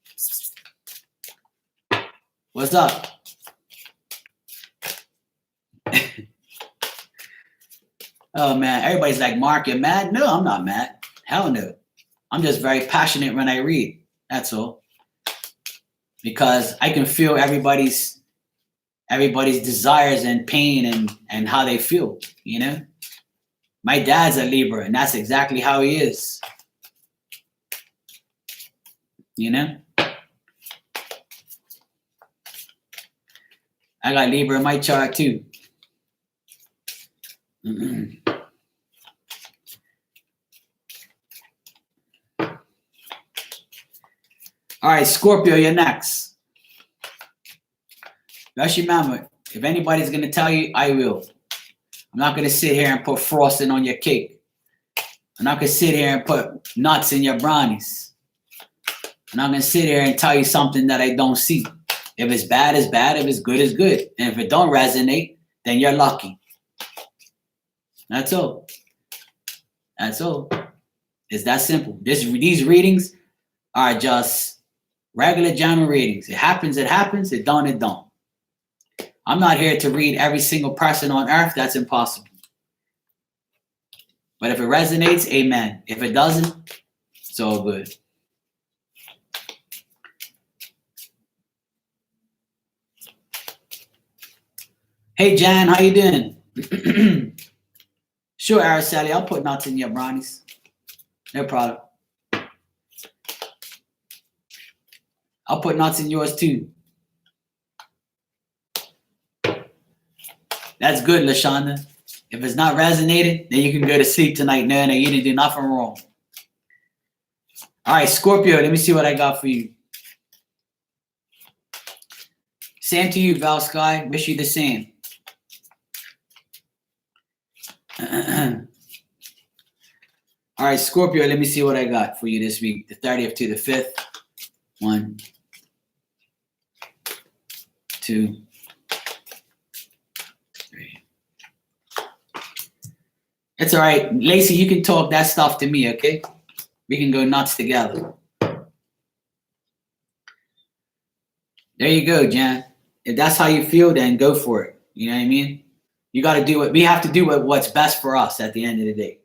what's up? Oh, man, everybody's like, Mark, you're mad? No, I'm not mad. Hell no. I'm just very passionate when I read. That's all. Because I can feel everybody's desires and pain and how they feel, My dad's a Libra, and that's exactly how he is. I got Libra in my chart too. All right, Scorpio, you're next. Just remember, if anybody's going to tell you, I will. I'm not going to sit here and put frosting on your cake. I'm not going to sit here and put nuts in your brownies. I'm not going to sit here and tell you something that I don't see. If it's bad, it's bad. If it's good, it's good. And if it don't resonate, then you're lucky. That's all. That's all. It's that simple. These readings are just Regular general readings. It happens, it happens. It don't, it don't. I'm not here to read every single person on earth. That's impossible. But if it resonates, amen. If it doesn't, it's all good. Hey, Jan, how you doing? Sure, Araceli, I'll put nuts in your brownies. No problem. I'll put nuts in yours too. That's good, LaShonda. If it's not resonating, then you can go to sleep tonight. No, you didn't do nothing wrong. All right, Scorpio, let me see what I got for you. Same to you, Val Sky. Wish you the same. All right, Scorpio, let me see what I got for you this week, the 30th to the 5th. 1, 2, 3. It's all right. Lacey, you can talk that stuff to me, okay? We can go nuts together. There you go, Jan. If that's how you feel, then go for it. You know what I mean? You got to do what we have to do what's best for us at the end of the day.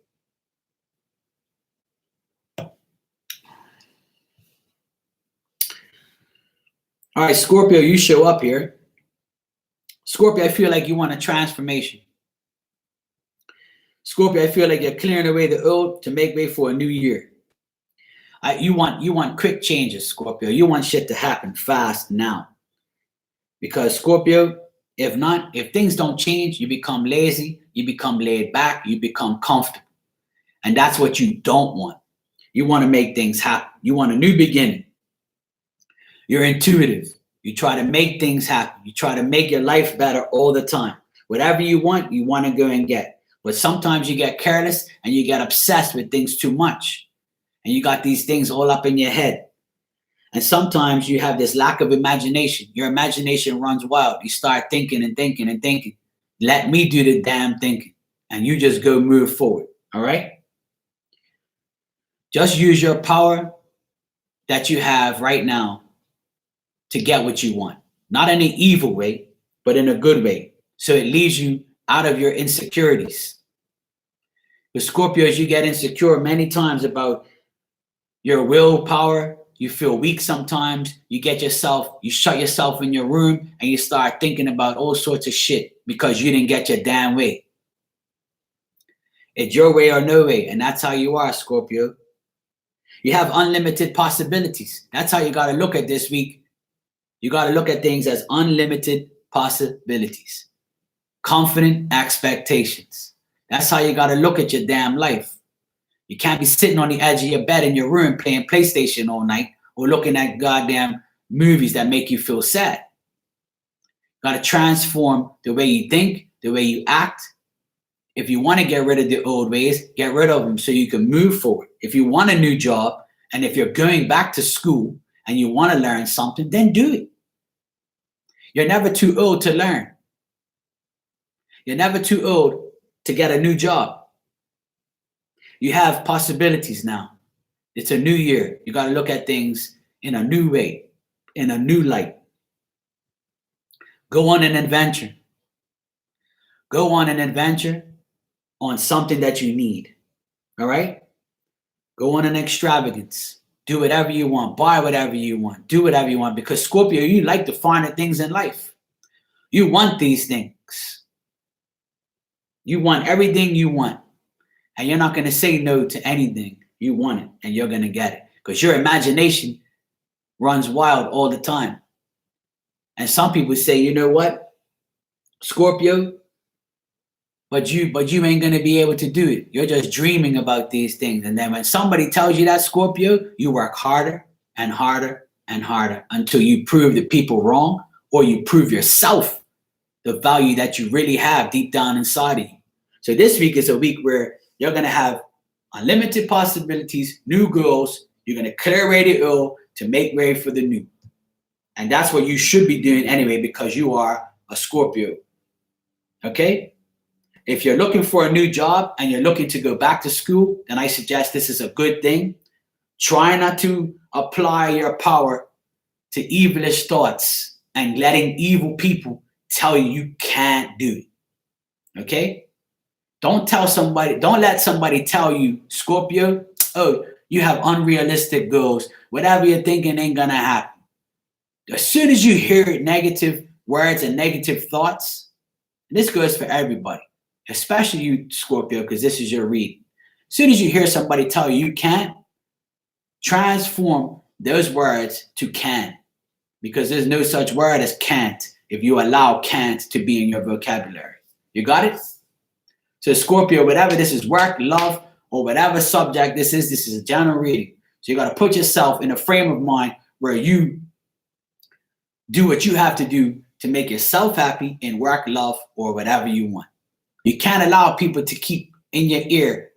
All right, Scorpio, you show up here. Scorpio, I feel like you want a transformation. Scorpio, I feel like you're clearing away the old to make way for a new year. You want quick changes, Scorpio. You want shit to happen fast now. Because Scorpio, if things don't change, you become lazy, you become laid back, you become comfortable. And that's what you don't want. You want to make things happen. You want a new beginning. You're intuitive. You try to make things happen. You try to make your life better all the time. Whatever you want to go and get. But sometimes you get careless and you get obsessed with things too much. And you got these things all up in your head. And sometimes you have this lack of imagination. Your imagination runs wild. You start thinking and thinking and thinking. Let me do the damn thinking. And you just go move forward. All right? Just use your power that you have right now to get what you want. Not in an evil way, but in a good way. So it leaves you out of your insecurities. With Scorpios, you get insecure many times about your willpower. You feel weak sometimes. You shut yourself in your room and you start thinking about all sorts of shit because you didn't get your damn way. It's your way or no way. And that's how you are, Scorpio. You have unlimited possibilities. That's how you got to look at this week. You got to look at things as unlimited possibilities. Confident expectations. That's how you got to look at your damn life. You can't be sitting on the edge of your bed in your room playing PlayStation all night or looking at goddamn movies that make you feel sad. You got to transform the way you think, the way you act. If you want to get rid of the old ways, get rid of them so you can move forward. If you want a new job and if you're going back to school and you want to learn something, then do it. You're never too old to learn. You're never too old to get a new job. You have possibilities now. It's a new year. You got to look at things in a new way, in a new light. Go on an adventure. Go on an adventure on something that you need. All right? Go on an extravagance. Do whatever you want. Buy whatever you want. Do whatever you want. Because Scorpio, you like the finer things in life. You want these things. You want everything you want. And you're not going to say no to anything. You want it and you're going to get it. Because your imagination runs wild all the time. And some people say, you know what, Scorpio, but you ain't going to be able to do it. You're just dreaming about these things. And then when somebody tells you that, Scorpio, you work harder and harder and harder until you prove the people wrong or you prove yourself the value that you really have deep down inside of you. So this week is a week where you're going to have unlimited possibilities, new goals. You're going to clear away the old to make way for the new. And that's what you should be doing anyway, because you are a Scorpio. Okay? If you're looking for a new job and you're looking to go back to school, then I suggest this is a good thing. Try not to apply your power to evilish thoughts and letting evil people tell you can't do it. Okay? Don't let somebody tell you, Scorpio, oh, you have unrealistic goals. Whatever you're thinking ain't gonna happen. As soon as you hear negative words and negative thoughts, and this goes for everybody, especially you, Scorpio, because this is your read. As soon as you hear somebody tell you can't, transform those words to can, because there's no such word as can't if you allow can't to be in your vocabulary. You got it? So Scorpio, whatever this is, work, love, or whatever subject this is a general reading. So you got to put yourself in a frame of mind where you do what you have to do to make yourself happy in work, love, or whatever you want. You can't allow people to keep in your ear.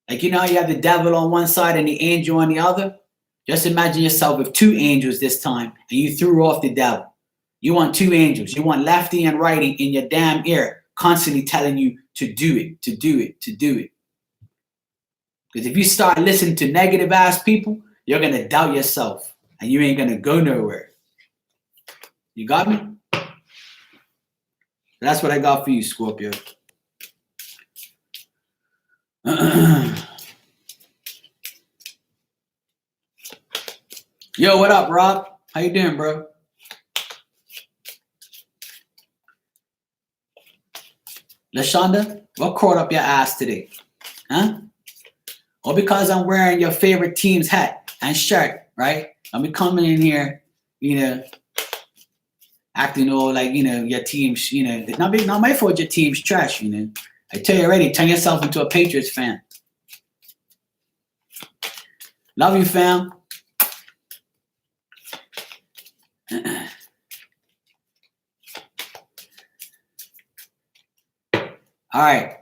Like, you know, you have the devil on one side and the angel on the other. Just imagine yourself with two angels this time and you threw off the devil. You want two angels. You want lefty and righty in your damn ear, constantly telling you to do it, to do it, to do it. Because if you start listening to negative ass people, you're going to doubt yourself and you ain't going to go nowhere. You got me? That's what I got for you, Scorpio. Yo, what up, Rob? How you doing, bro? LaShonda, what caught up your ass today? Huh? Or because I'm wearing your favorite team's hat and shirt, right? I'm coming in here, you know, acting all like, you know, your team's, you know, it's not my fault your team's trash, you know. I tell you already, turn yourself into a Patriots fan. Love you, fam. All right,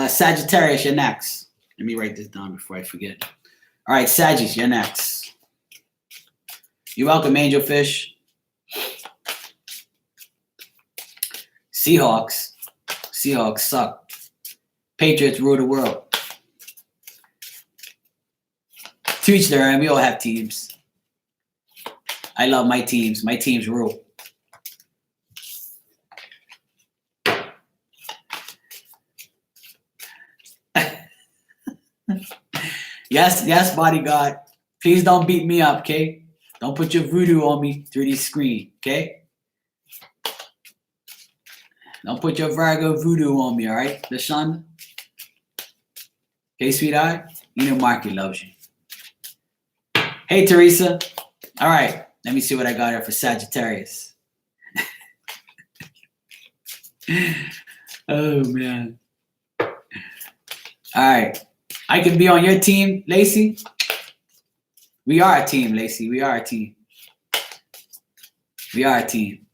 Sagittarius, you're next. Let me write this down before I forget. All right, Sagittarius, you're next. You're welcome, Angelfish. Seahawks suck. Patriots rule the world. To each their own. We all have teams. I love my teams. My teams rule. Yes, bodyguard. Please don't beat me up, okay? Don't put your voodoo on me through the screen, okay? Don't put your Virgo voodoo on me, all right, LaShonda? Okay, sweetheart? You know Marky loves you. Hey, Teresa. All right, let me see what I got here for Sagittarius. Oh, man. All right. I can be on your team, Lacey. We are a team, Lacey. We are a team. We are a team.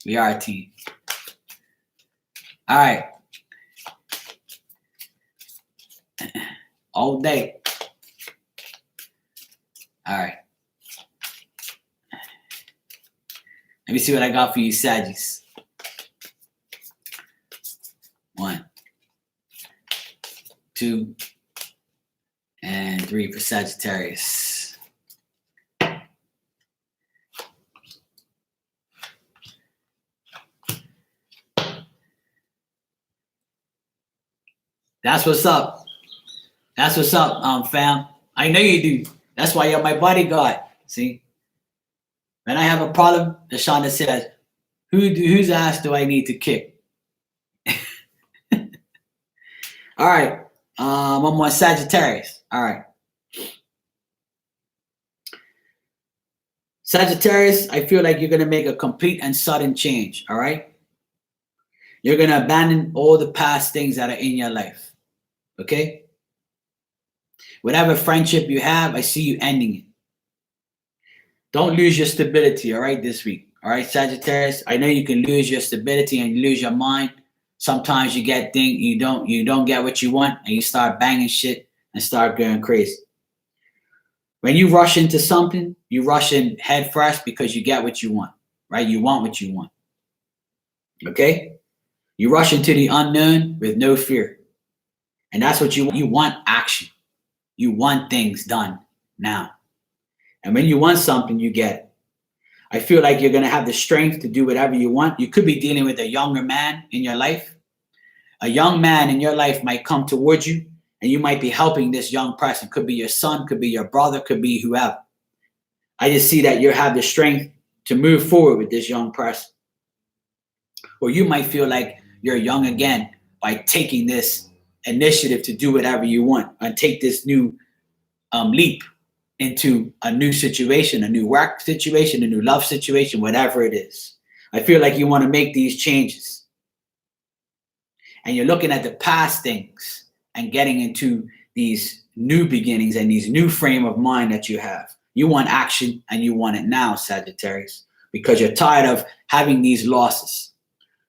We are a team. All right. All day. All right. Let me see what I got for you, Saggies. 1, 2, and 3 for Sagittarius. That's what's up. That's what's up, fam. I know you do. That's why you're my bodyguard. See? When I have a problem, LaShonda says, whose ass do I need to kick? All right. I'm on Sagittarius. All right. Sagittarius, I feel like you're going to make a complete and sudden change. All right. You're going to abandon all the past things that are in your life. Okay. Whatever friendship you have, I see you ending it. Don't lose your stability. All right. This week. All right, Sagittarius. I know you can lose your stability and lose your mind. Sometimes you get things you don't get what you want, and you start banging shit and start going crazy. When you rush into something, you rush in head first because you get what you want, right? You want what you want. Okay? You rush into the unknown with no fear. And that's what you want. You want action. You want things done now. And when you want something, you get it. I feel like you're going to have the strength to do whatever you want. You could be dealing with a younger man in your life. A young man in your life might come towards you, and you might be helping this young person. Could be your son, could be your brother, could be whoever. I just see that you have the strength to move forward with this young person. Or you might feel like you're young again by taking this initiative to do whatever you want and take this new leap into a new situation, a new work situation, a new love situation, whatever it is. I feel like you want to make these changes. And you're looking at the past things and getting into these new beginnings and these new frame of mind that you have. You want action and you want it now, Sagittarius, because you're tired of having these losses,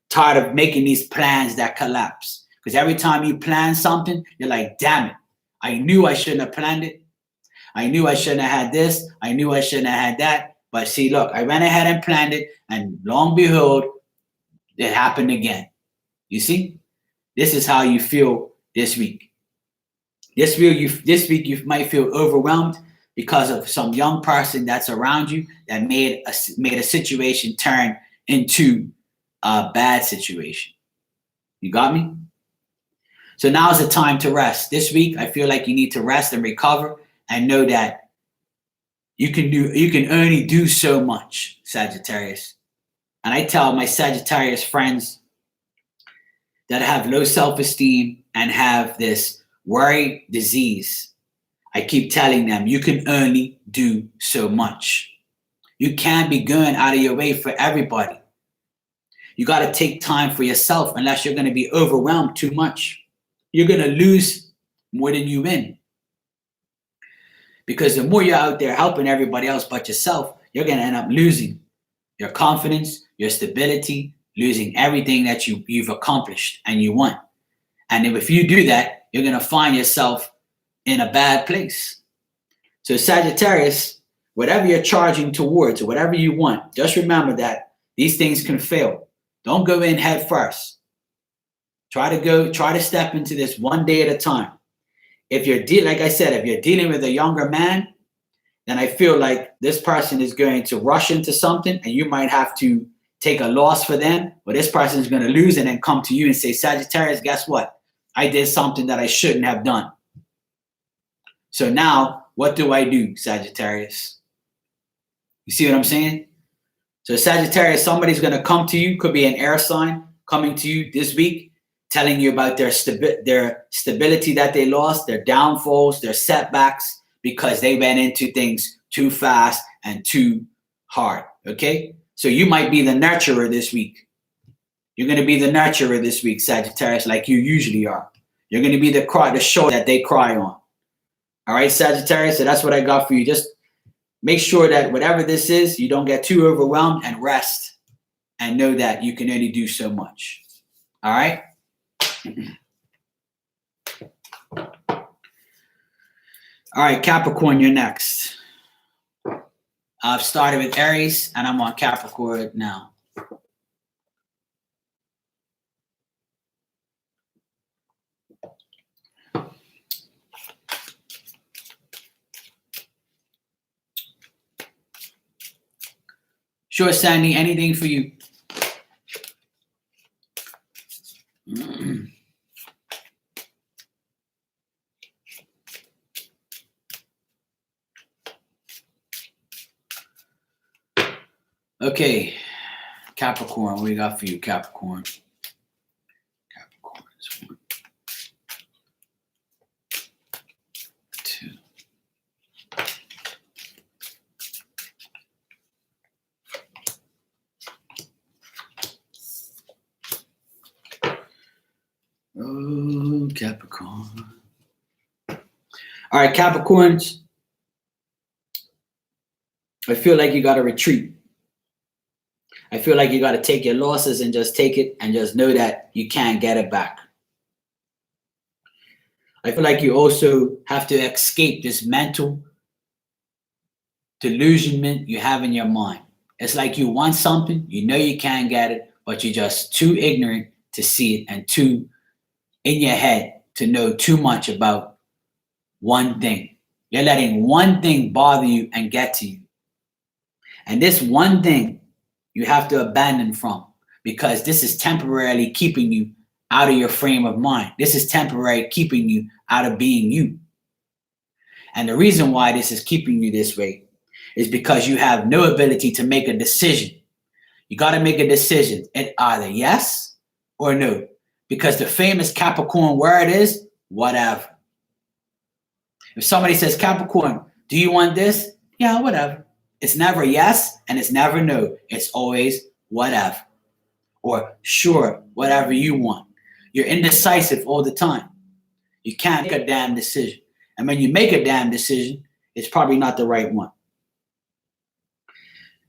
tired of making these plans that collapse. Because every time you plan something, you're like, damn it, I knew I shouldn't have planned it. I knew I shouldn't have had this. I knew I shouldn't have had that. But see, look, I went ahead and planned it, and lo and behold, it happened again. You see? This is how you feel this week. This week you might feel overwhelmed because of some young person that's around you that made a situation turn into a bad situation. You got me? So now is the time to rest. This week, I feel like you need to rest and recover and know that you can only do so much, Sagittarius. And I tell my Sagittarius friends that have low self-esteem and have this worry disease, I keep telling them, you can only do so much. You can't be going out of your way for everybody. You got to take time for yourself unless you're going to be overwhelmed too much. You're going to lose more than you win. Because the more you're out there helping everybody else but yourself, you're going to end up losing your confidence, your stability, losing everything that you've accomplished and you want. And if you do that, you're going to find yourself in a bad place. So Sagittarius, whatever you're charging towards, or whatever you want, just remember that these things can fail. Don't go in head first. Try to step into this one day at a time. If you're like I said, if you're dealing with a younger man, then I feel like this person is going to rush into something and you might have to take a loss for them, or this person is going to lose and then come to you and say, Sagittarius, guess what? I did something that I shouldn't have done. So now what do I do, Sagittarius? You see what I'm saying? So Sagittarius, somebody's going to come to you, could be an air sign coming to you this week, telling you about their stability that they lost, their downfalls, their setbacks, because they went into things too fast and too hard, okay? So you might be the nurturer this week. You're going to be the nurturer this week, Sagittarius, like you usually are. You're going to be the shoulder that they cry on. All right, Sagittarius, so that's what I got for you. Just make sure that whatever this is, you don't get too overwhelmed, and rest and know that you can only do so much. All right? All right, Capricorn, you're next. I've started with Aries, and I'm on Capricorn now. Sure, Sandy, anything for you. Okay, Capricorn, what we got for you, Capricorn? Capricorn is 1, 2. Oh, Capricorn. All right, Capricorns. I feel like you got to retreat. I feel like you got to take your losses and just take it and just know that you can't get it back. I feel like you also have to escape this mental delusionment you have in your mind. It's like you want something, you know you can't get it, but you're just too ignorant to see it and too in your head to know too much about one thing. You're letting one thing bother you and get to you. And this one thing you have to abandon from, because this is temporarily keeping you out of your frame of mind. This is temporarily keeping you out of being you. And the reason why this is keeping you this way is because you have no ability to make a decision. You got to make a decision. It's either yes or no. Because the famous Capricorn word is whatever. If somebody says, Capricorn, do you want this? Yeah, whatever. It's never yes and it's never no. It's always whatever. Or sure, whatever you want. You're indecisive all the time. You can't make a damn decision. And when you make a damn decision, it's probably not the right one.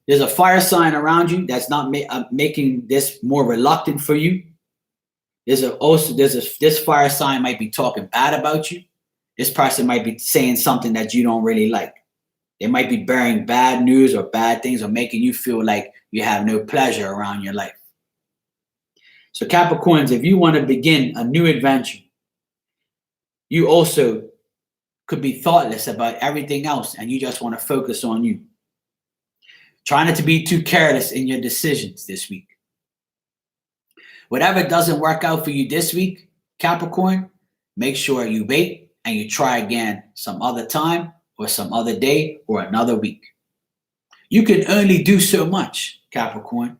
There's a fire sign around you that's not making this more reluctant for you. This fire sign might be talking bad about you. This person might be saying something that you don't really like. They might be bearing bad news or bad things or making you feel like you have no pleasure around your life. So Capricorns, if you want to begin a new adventure, you also could be thoughtless about everything else and you just want to focus on you. Try not to be too careless in your decisions this week. Whatever doesn't work out for you this week, Capricorn, make sure you wait and you try again some other time or some other day or another week. You can only do so much, Capricorn.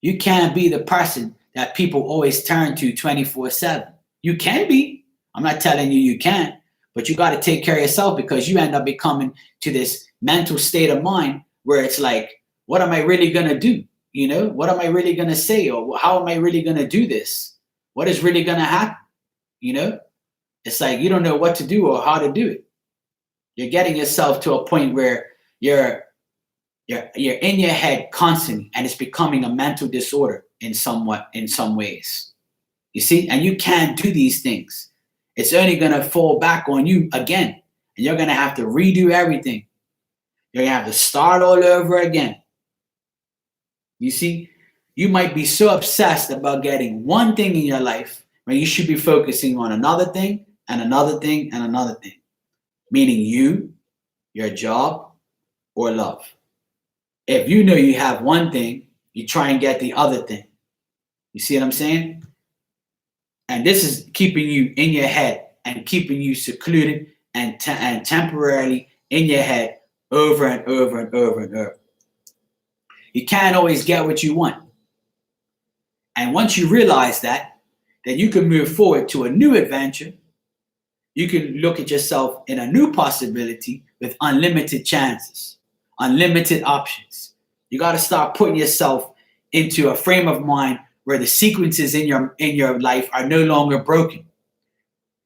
You can't be the person that people always turn to 24/7. You can be. I'm not telling you you can't, but you got to take care of yourself because you end up becoming to this mental state of mind where it's like, what am I really going to do? You know, what am I really going to say? Or how am I really going to do this? What is really going to happen? You know, it's like you don't know what to do or how to do it. You're getting yourself to a point where you're in your head constantly and it's becoming a mental disorder in some ways. You see, and you can't do these things. It's only going to fall back on you again. And you're going to have to redo everything. You're going to have to start all over again. You see, you might be so obsessed about getting one thing in your life when you should be focusing on another thing and another thing and another thing. Meaning you, your job, or love. If you know you have one thing, you try and get the other thing. You see what I'm saying? And this is keeping you in your head and keeping you secluded and temporarily in your head over and over and over and over. You can't always get what you want. And once you realize that, then you can move forward to a new adventure. You can look at yourself in a new possibility with unlimited chances, unlimited options. You got to start putting yourself into a frame of mind where the sequences in your life are no longer broken.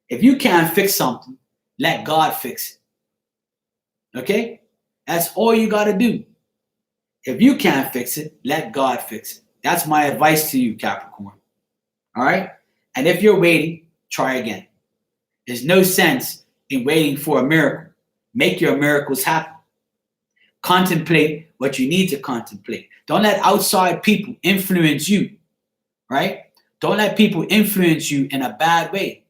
If you can't fix something, let God fix it. Okay? That's all you got to do. If you can't fix it, let God fix it. That's my advice to you, Capricorn. All right? And if you're waiting, try again. There's no sense in waiting for a miracle. Make your miracles happen. Contemplate what you need to contemplate. Don't let outside people influence you, right? Don't let people influence you in a bad way.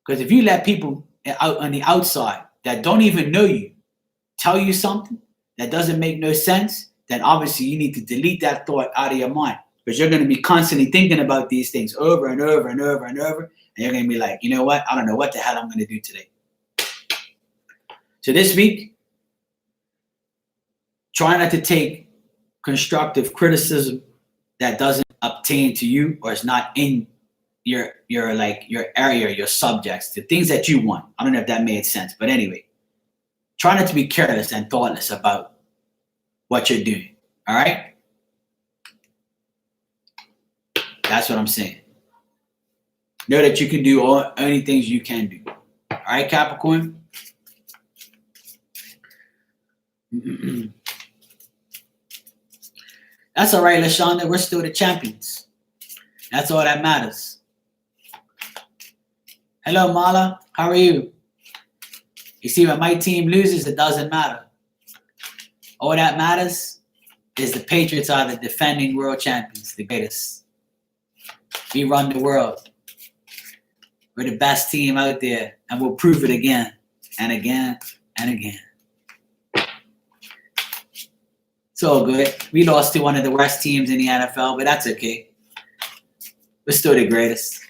Because if you let people out on the outside that don't even know you tell you something that doesn't make no sense, then obviously you need to delete that thought out of your mind. Because you're going to be constantly thinking about these things over and over and over and over. And you're going to be like, you know what? I don't know what the hell I'm going to do today. So this week, try not to take constructive criticism that doesn't obtain to you or is not in your area, your subjects, the things that you want. I don't know if that made sense. But anyway, try not to be careless and thoughtless about what you're doing. All right? That's what I'm saying. Know that you can do only things you can do. All right, Capricorn? That's all right, LaShonda. We're still the champions. That's all that matters. Hello, Mala. How are you? You see, when my team loses, it doesn't matter. All that matters is the Patriots are the defending world champions, the greatest. We run the world. We're the best team out there, and we'll prove it again. and again and again. It's all good. We lost to one of the worst teams in the NFL, but that's okay. We're still the greatest.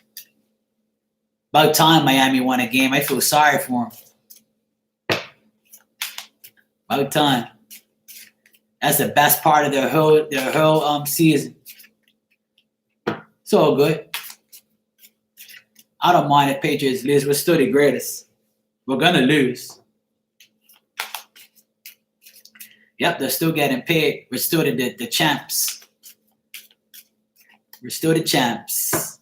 About time Miami won a game. I feel sorry for them. About time. That's the best part of their whole season. It's all good. I don't mind if Patriots lose. We're still the greatest. We're gonna lose. Yep, they're still getting paid. We're still the champs. We're still the champs.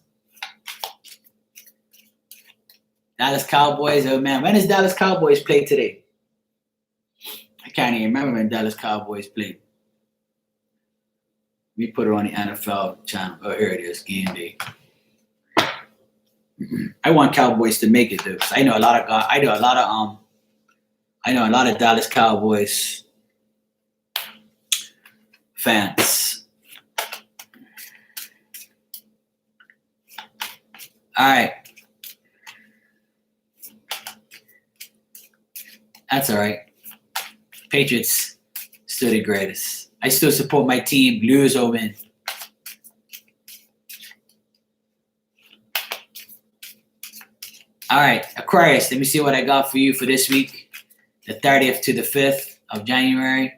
Dallas Cowboys. Oh man, when does Dallas Cowboys play today? I can't even remember when Dallas Cowboys played. We put it on the NFL channel. Oh, here it is, game day. I want Cowboys to make it though. I know a lot of Dallas Cowboys fans. All right. That's all right. Patriots still the greatest. I still support my team, lose or win. All right, Aquarius, let me see what I got for you for this week, the 30th to the 5th of January.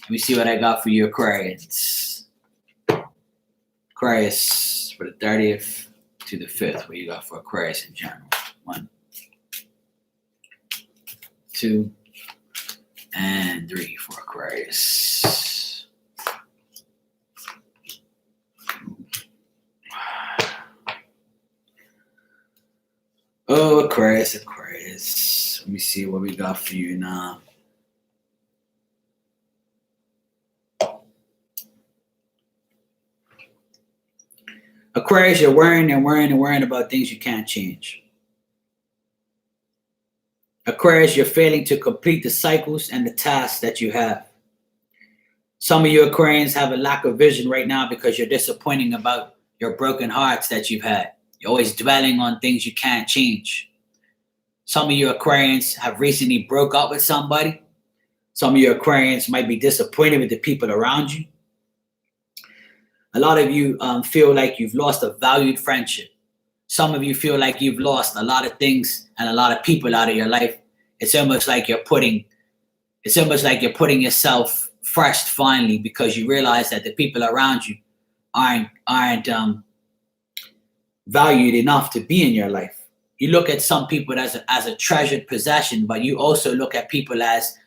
Let me see what I got for you, Aquarius. Aquarius for the 30th to the 5th. What you got for Aquarius in general? 1, 2, and 3 for Aquarius. Oh, Aquarius. Let me see what we got for you now. Aquarius, you're worrying about things you can't change. Aquarius, you're failing to complete the cycles and the tasks that you have. Some of you Aquarians have a lack of vision right now because you're disappointing about your broken hearts that you've had. You're always dwelling on things you can't change. Some of you Aquarians have recently broke up with somebody. Some of you Aquarians might be disappointed with the people around you. A lot of you feel like you've lost a valued friendship. Some of you feel like you've lost a lot of things and a lot of people out of your life. It's almost like you're putting yourself first finally because you realize that the people around you aren't valued enough to be in your life. You look at some people as a treasured possession, but you also look at people as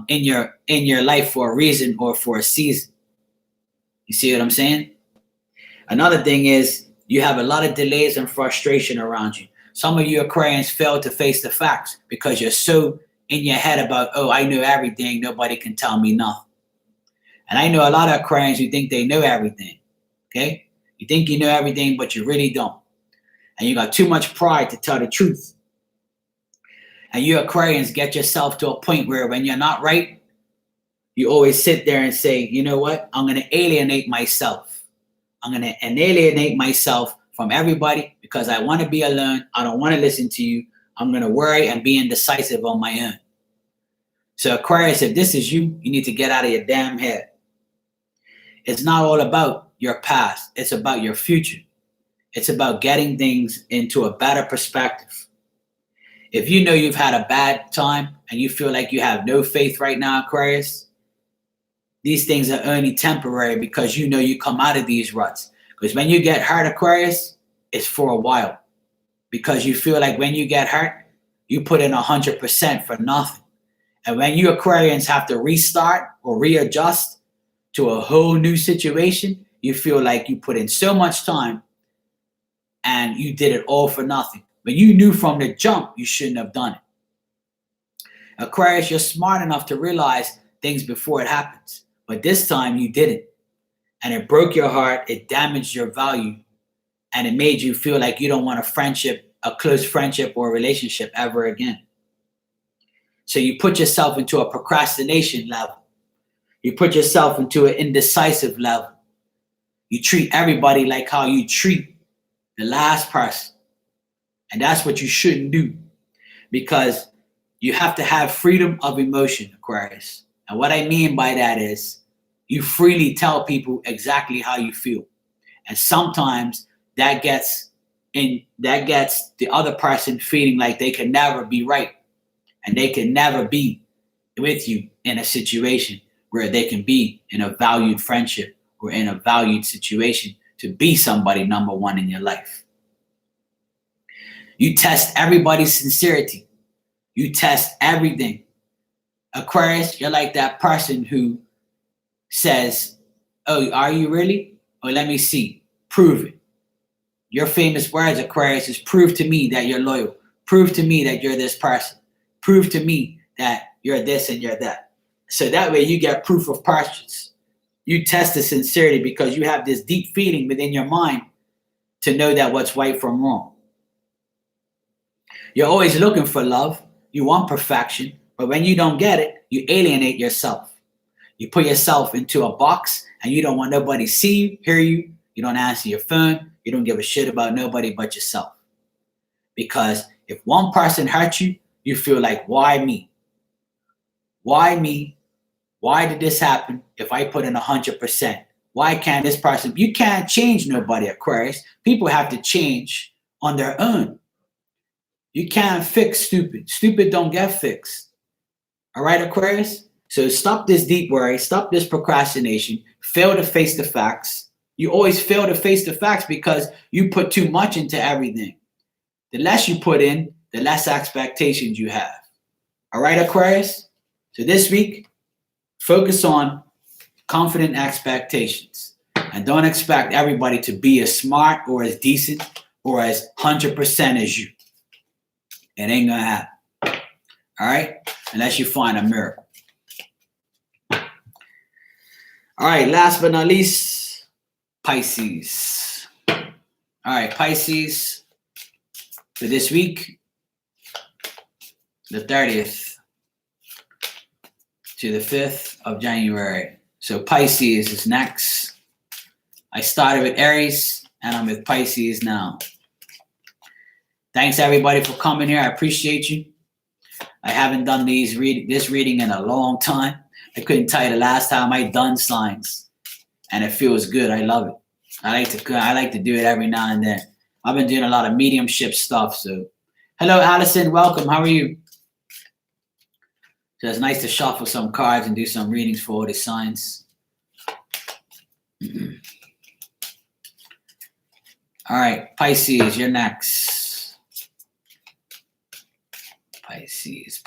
in your life for a reason or for a season. You see what I'm saying? Another thing is you have a lot of delays and frustration around you. Some of you Aquarians fail to face the facts because you're so in your head about, oh, I know everything, nobody can tell me nothing. And I know a lot of Aquarians who think they know everything, okay? You think you know everything, but you really don't. And you got too much pride to tell the truth. And you Aquarians get yourself to a point where when you're not right, you always sit there and say, you know what? I'm going to alienate myself. I'm going to alienate myself from everybody because I want to be alone. I don't want to listen to you. I'm going to worry and be indecisive on my own. So Aquarius, if this is you, you need to get out of your damn head. It's not all about your past. It's about your future. It's about getting things into a better perspective. If you know you've had a bad time and you feel like you have no faith right now, Aquarius, these things are only temporary because you know you come out of these ruts. Because when you get hurt, Aquarius, it's for a while. Because you feel like when you get hurt, you put in 100% for nothing. And when you Aquarians have to restart or readjust to a whole new situation, you feel like you put in so much time and you did it all for nothing. But you knew from the jump you shouldn't have done it. Aquarius, you're smart enough to realize things before it happens. But this time you didn't. And it broke your heart, it damaged your value, and it made you feel like you don't want a close friendship or relationship ever again. So you put yourself into a procrastination level. You put yourself into an indecisive level. You treat everybody like how you treat the last person. And that's what you shouldn't do. Because You have to have freedom of emotion, Aquarius. And what I mean by that is you freely tell people exactly how you feel. And sometimes that gets the other person feeling like they can never be right and they can never be with you in a situation where they can be in a valued friendship or in a valued situation to be somebody number one in your life. You test everybody's sincerity. You test everything. Aquarius, you're like that person who says, oh, are you really? Or let me see. Prove it. Your famous words, Aquarius, is prove to me that you're loyal. Prove to me that you're this person. Prove to me that you're this and you're that. So that way you get proof of purchase. You test the sincerity because you have this deep feeling within your mind to know that what's right from wrong. You're always looking for love. You want perfection. But when you don't get it, you alienate yourself. You put yourself into a box and you don't want nobody to see you, hear you. You don't answer your phone. You don't give a shit about nobody but yourself. Because if one person hurts you, you feel like, why me? Why me? Why did this happen if I put in 100%? Why can't this person? You can't change nobody, Aquarius. People have to change on their own. You can't fix stupid. Stupid don't get fixed. All right, Aquarius? So stop this deep worry. Stop this procrastination. Fail to face the facts. You always fail to face the facts because you put too much into everything. The less you put in, the less expectations you have. All right, Aquarius? So this week, focus on confident expectations. And don't expect everybody to be as smart or as decent or as 100% as you. It ain't going to happen. All right? Unless you find a miracle. All right, last but not least, Pisces. All right, Pisces, for this week, the 30th to the 5th of January. So Pisces is next. I started with Aries, and I'm with Pisces now. Thanks, everybody, for coming here. I appreciate you. I haven't done this reading in a long time. I couldn't tell you the last time I done signs, and it feels good. I love it. I like to do it every now and then. I've been doing a lot of mediumship stuff. So, hello, Allison. Welcome. How are you? So it's nice to shuffle some cards and do some readings for all the signs. All right, Pisces, you're next. Pisces.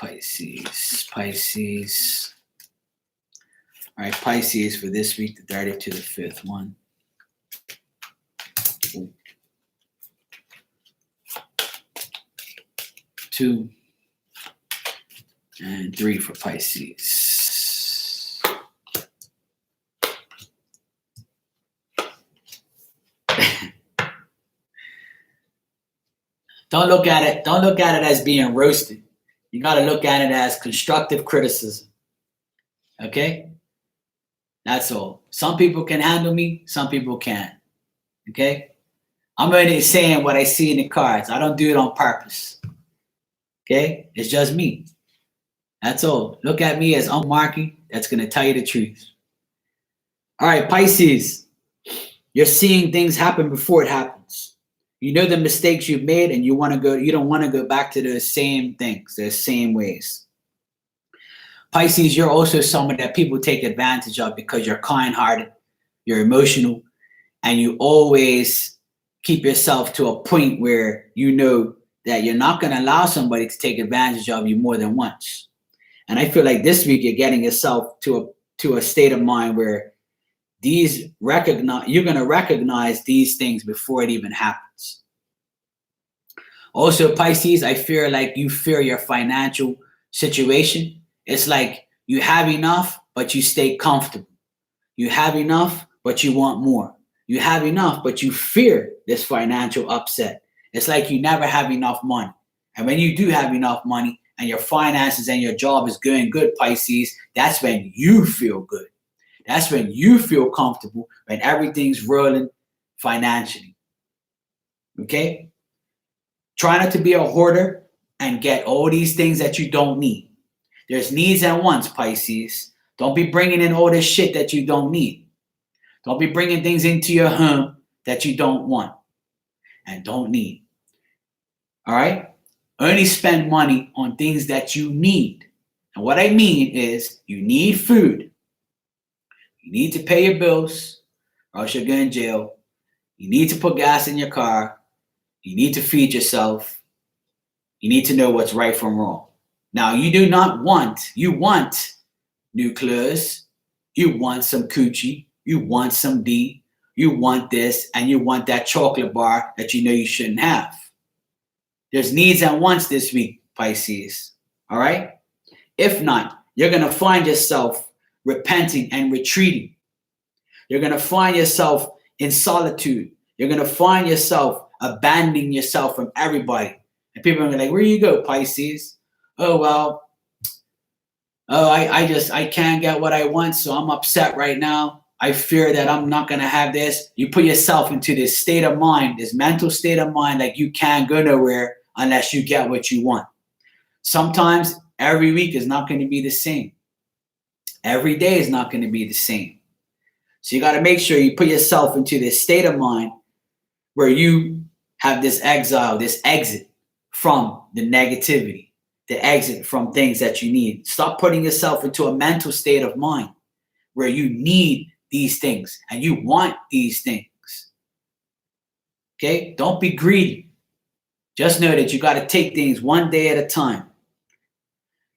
All right, Pisces for this week, the 30th to the 5th. 1, 2, and 3 for Pisces. Don't look at it as being roasted. You got to look at it as constructive criticism. Okay? That's all. Some people can handle me, some people can't. Okay? I'm only saying what I see in the cards. I don't do it on purpose. Okay? It's just me. That's all. Look at me as unmarking. That's going to tell you the truth. All right, Pisces. You're seeing things happen before it happens. You know the mistakes you've made and you don't want to go back to those same things, those same ways. Pisces, you're also someone that people take advantage of because you're kind-hearted, you're emotional, and you always keep yourself to a point where you know that you're not going to allow somebody to take advantage of you more than once. And I feel like this week you're getting yourself to a state of mind where you're going to recognize these things before it even happens. Also, Pisces, I feel like you fear your financial situation. It's like you have enough, but you stay comfortable. You have enough, but you want more. You have enough, but you fear this financial upset. It's like you never have enough money. And when you do have enough money and your finances and your job is going good, Pisces, that's when you feel good. That's when you feel comfortable, when everything's rolling financially. Okay? Try not to be a hoarder and get all these things that you don't need. There's needs and wants, Pisces. Don't be bringing in all this shit that you don't need. Don't be bringing things into your home that you don't want and don't need. All right? Only spend money on things that you need. And what I mean is you need food. You need to pay your bills or else you'll go in jail. You need to put gas in your car. You need to feed yourself. You need to know what's right from wrong. Now, you want new clothes. You want some coochie. You want some D. You want this, and you want that chocolate bar that you know you shouldn't have. There's needs and wants this week, Pisces. All right? If not, you're going to find yourself repenting and retreating. You're going to find yourself in solitude. You're going to find yourself abandoning yourself from everybody. And people are going to be like, where you go, Pisces? Oh, well, I can't get what I want, so I'm upset right now. I fear that I'm not going to have this. You put yourself into this state of mind, this mental state of mind, like you can't go nowhere unless you get what you want. Sometimes every week is not going to be the same. Every day is not going to be the same. So you got to make sure you put yourself into this state of mind where you have this exile, this exit from the negativity, the exit from things that you need. Stop putting yourself into a mental state of mind where you need these things and you want these things. Okay? Don't be greedy. Just know that you got to take things one day at a time.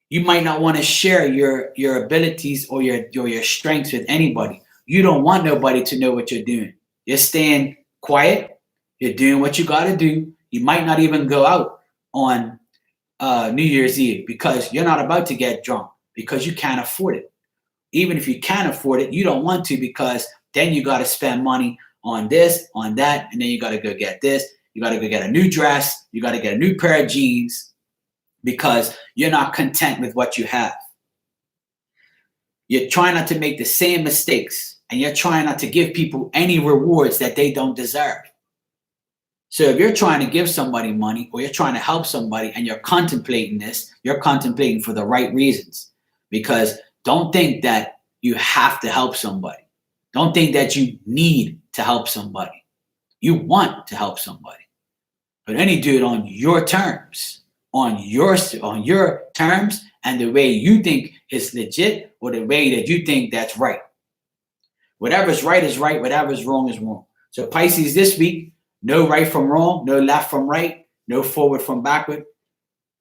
You might not want to share your abilities or your strengths with anybody. You don't want nobody to know what you're doing. You're staying quiet. You're doing what you got to do. You might not even go out on New Year's Eve because you're not about to get drunk because you can't afford it. Even if you can afford it, you don't want to because then you got to spend money on this, on that, and then you got to go get this. You got to go get a new dress. You got to get a new pair of jeans because you're not content with what you have. You're trying not to make the same mistakes, and you're trying not to give people any rewards that they don't deserve. So if you're trying to give somebody money or you're trying to help somebody and you're contemplating this, you're contemplating for the right reasons. Because don't think that you have to help somebody. Don't think that you need to help somebody. You want to help somebody. But only do it on your terms, on your terms and the way you think is legit or the way that you think that's right. Whatever's right is right. Whatever's wrong is wrong. So Pisces this week, no right from wrong, no left from right, no forward from backward.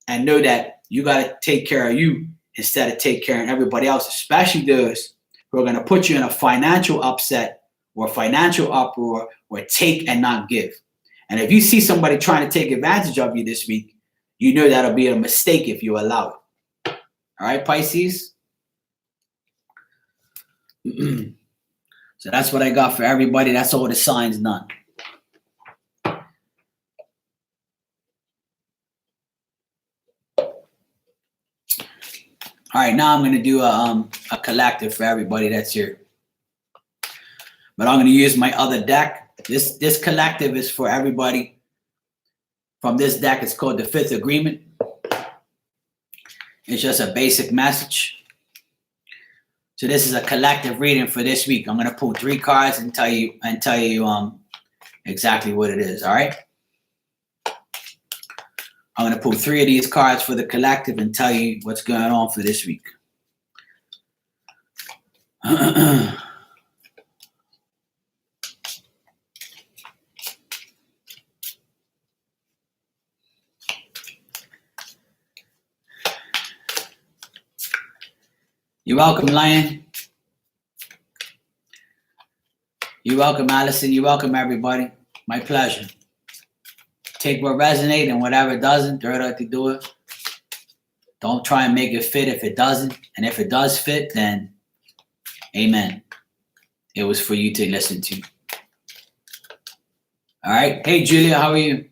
And know that you got to take care of you instead of take care of everybody else, especially those who are going to put you in a financial upset or financial uproar or take and not give. And if you see somebody trying to take advantage of you this week, you know that'll be a mistake if you allow it. All right, Pisces? So that's what I got for everybody. That's all the signs done. All right, now I'm going to do a collective for everybody that's here. But I'm going to use my other deck. This collective is for everybody from this deck. It's called the Fifth Agreement. It's just a basic message. So this is a collective reading for this week. I'm going to pull 3 cards and tell you exactly what it is. All right. I'm going to pull 3 of these cards for the collective and tell you what's going on for this week. You're welcome, Lion. You're welcome, Allison. You're welcome, everybody. My pleasure. Take what resonates and whatever doesn't, throw it out the door. Don't try and make it fit if it doesn't. And if it does fit, then amen. It was for you to listen to. All right. Hey, Julia, how are you?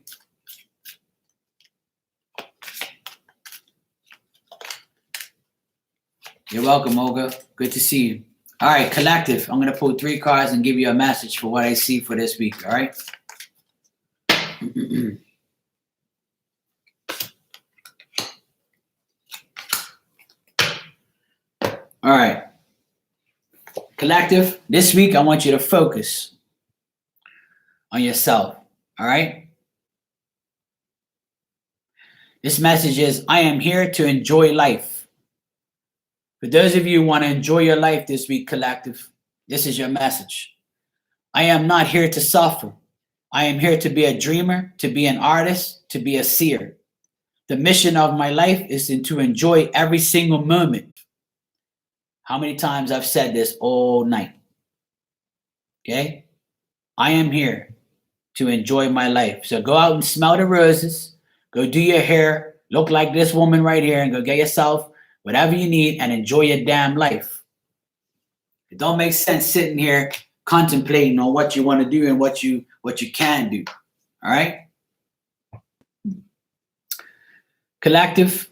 You're welcome, Olga. Good to see you. All right, collective. I'm going to pull 3 cards and give you a message for what I see for this week. All right. All right. Collective, this week I want you to focus on yourself. All right. This message is, I am here to enjoy life. For those of you who want to enjoy your life this week, collective, this is your message. I am not here to suffer. I am here to be a dreamer, to be an artist, to be a seer. The mission of my life is to enjoy every single moment. How many times I've said this all night? Okay? I am here to enjoy my life. So go out and smell the roses. Go do your hair. Look like this woman right here and go get yourself whatever you need and enjoy your damn life. It don't make sense sitting here contemplating on what you want to do and what you can do. All right? Collective,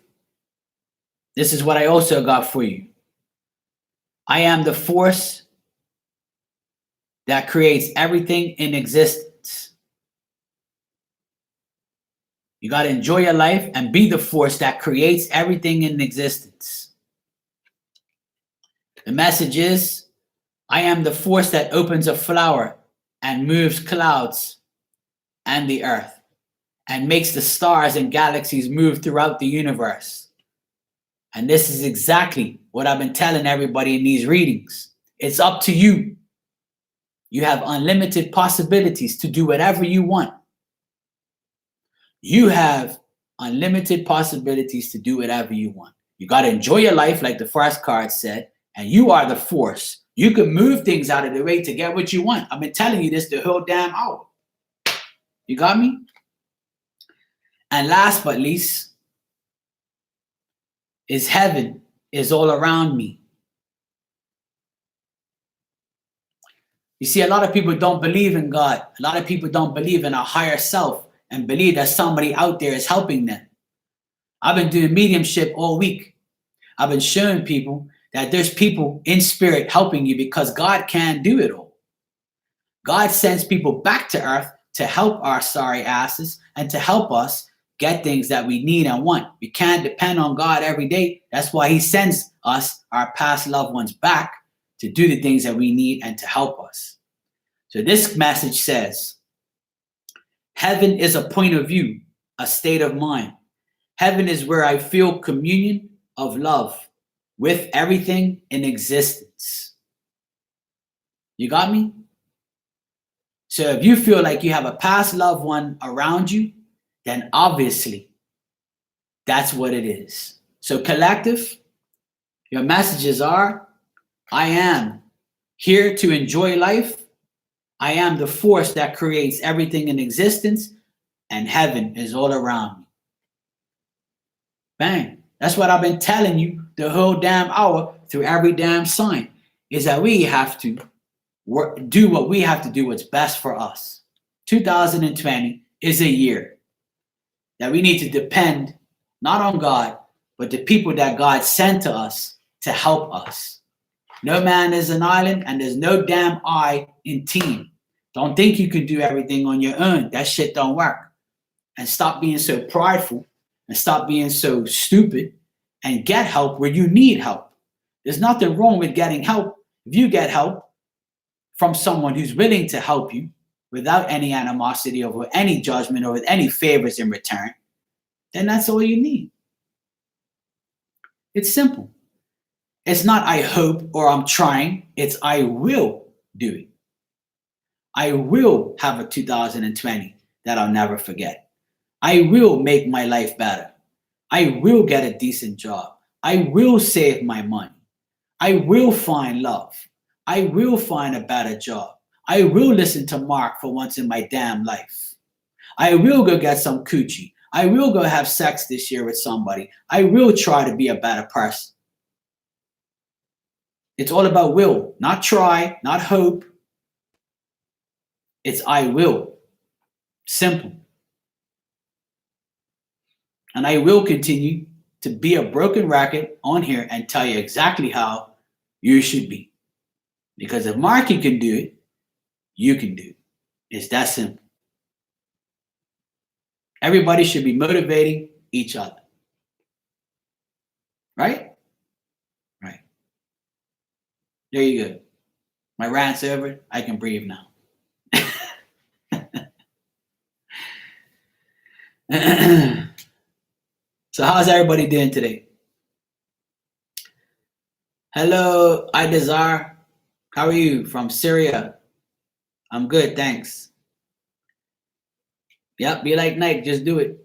this is what I also got for you. I am the force that creates everything in existence. You got to enjoy your life and be the force that creates everything in existence. The message is, I am the force that opens a flower and moves clouds and the earth and makes the stars and galaxies move throughout the universe. And this is exactly what I've been telling everybody in these readings. It's up to you. You have unlimited possibilities to do whatever you want. You have unlimited possibilities to do whatever you want. You got to enjoy your life, like the first card said, and you are the force. You can move things out of the way to get what you want. I've been telling you this the whole damn hour. You got me? And last but least, is heaven is all around me. You see, a lot of people don't believe in God. A lot of people don't believe in a higher self and believe that somebody out there is helping them. I've been doing mediumship all week. I've been showing people that there's people in spirit helping you because God can do it all. God sends people back to earth to help our sorry asses and to help us get things that we need and want. We can't depend on God every day. That's why he sends us, our past loved ones, back to do the things that we need and to help us. So this message says, heaven is a point of view, a state of mind. Heaven is where I feel communion of love with everything in existence. You got me? So if you feel like you have a past loved one around you, then obviously that's what it is. So collective, your messages are, I am here to enjoy life. I am the force that creates everything in existence, and heaven is all around me. Bang. That's what I've been telling you the whole damn hour through every damn sign, is that we have to do what we have to do what's best for us. 2020 is a year that we need to depend not on God, but the people that God sent to us to help us. No man is an island, and there's no damn I in team. Don't think you can do everything on your own. That shit don't work. And stop being so prideful and stop being so stupid and get help where you need help. There's nothing wrong with getting help. If you get help from someone who's willing to help you without any animosity or any judgment or with any favors in return, then that's all you need. It's simple. It's not I hope or I'm trying. It's I will do it. I will have a 2020 that I'll never forget. I will make my life better. I will get a decent job. I will save my money. I will find love. I will find a better job. I will listen to Mark for once in my damn life. I will go get some coochie. I will go have sex this year with somebody. I will try to be a better person. It's all about will, not try, not hope. It's I will. Simple. And I will continue to be a broken record on here and tell you exactly how you should be. Because if Marky can do it, you can do it. It's that simple. Everybody should be motivating each other. Right? Right. There you go. My rant's over. I can breathe now. So how's everybody doing today? Hello, I desire. How are you? From Syria. I'm good, thanks. Yep, be like Nike, just do it.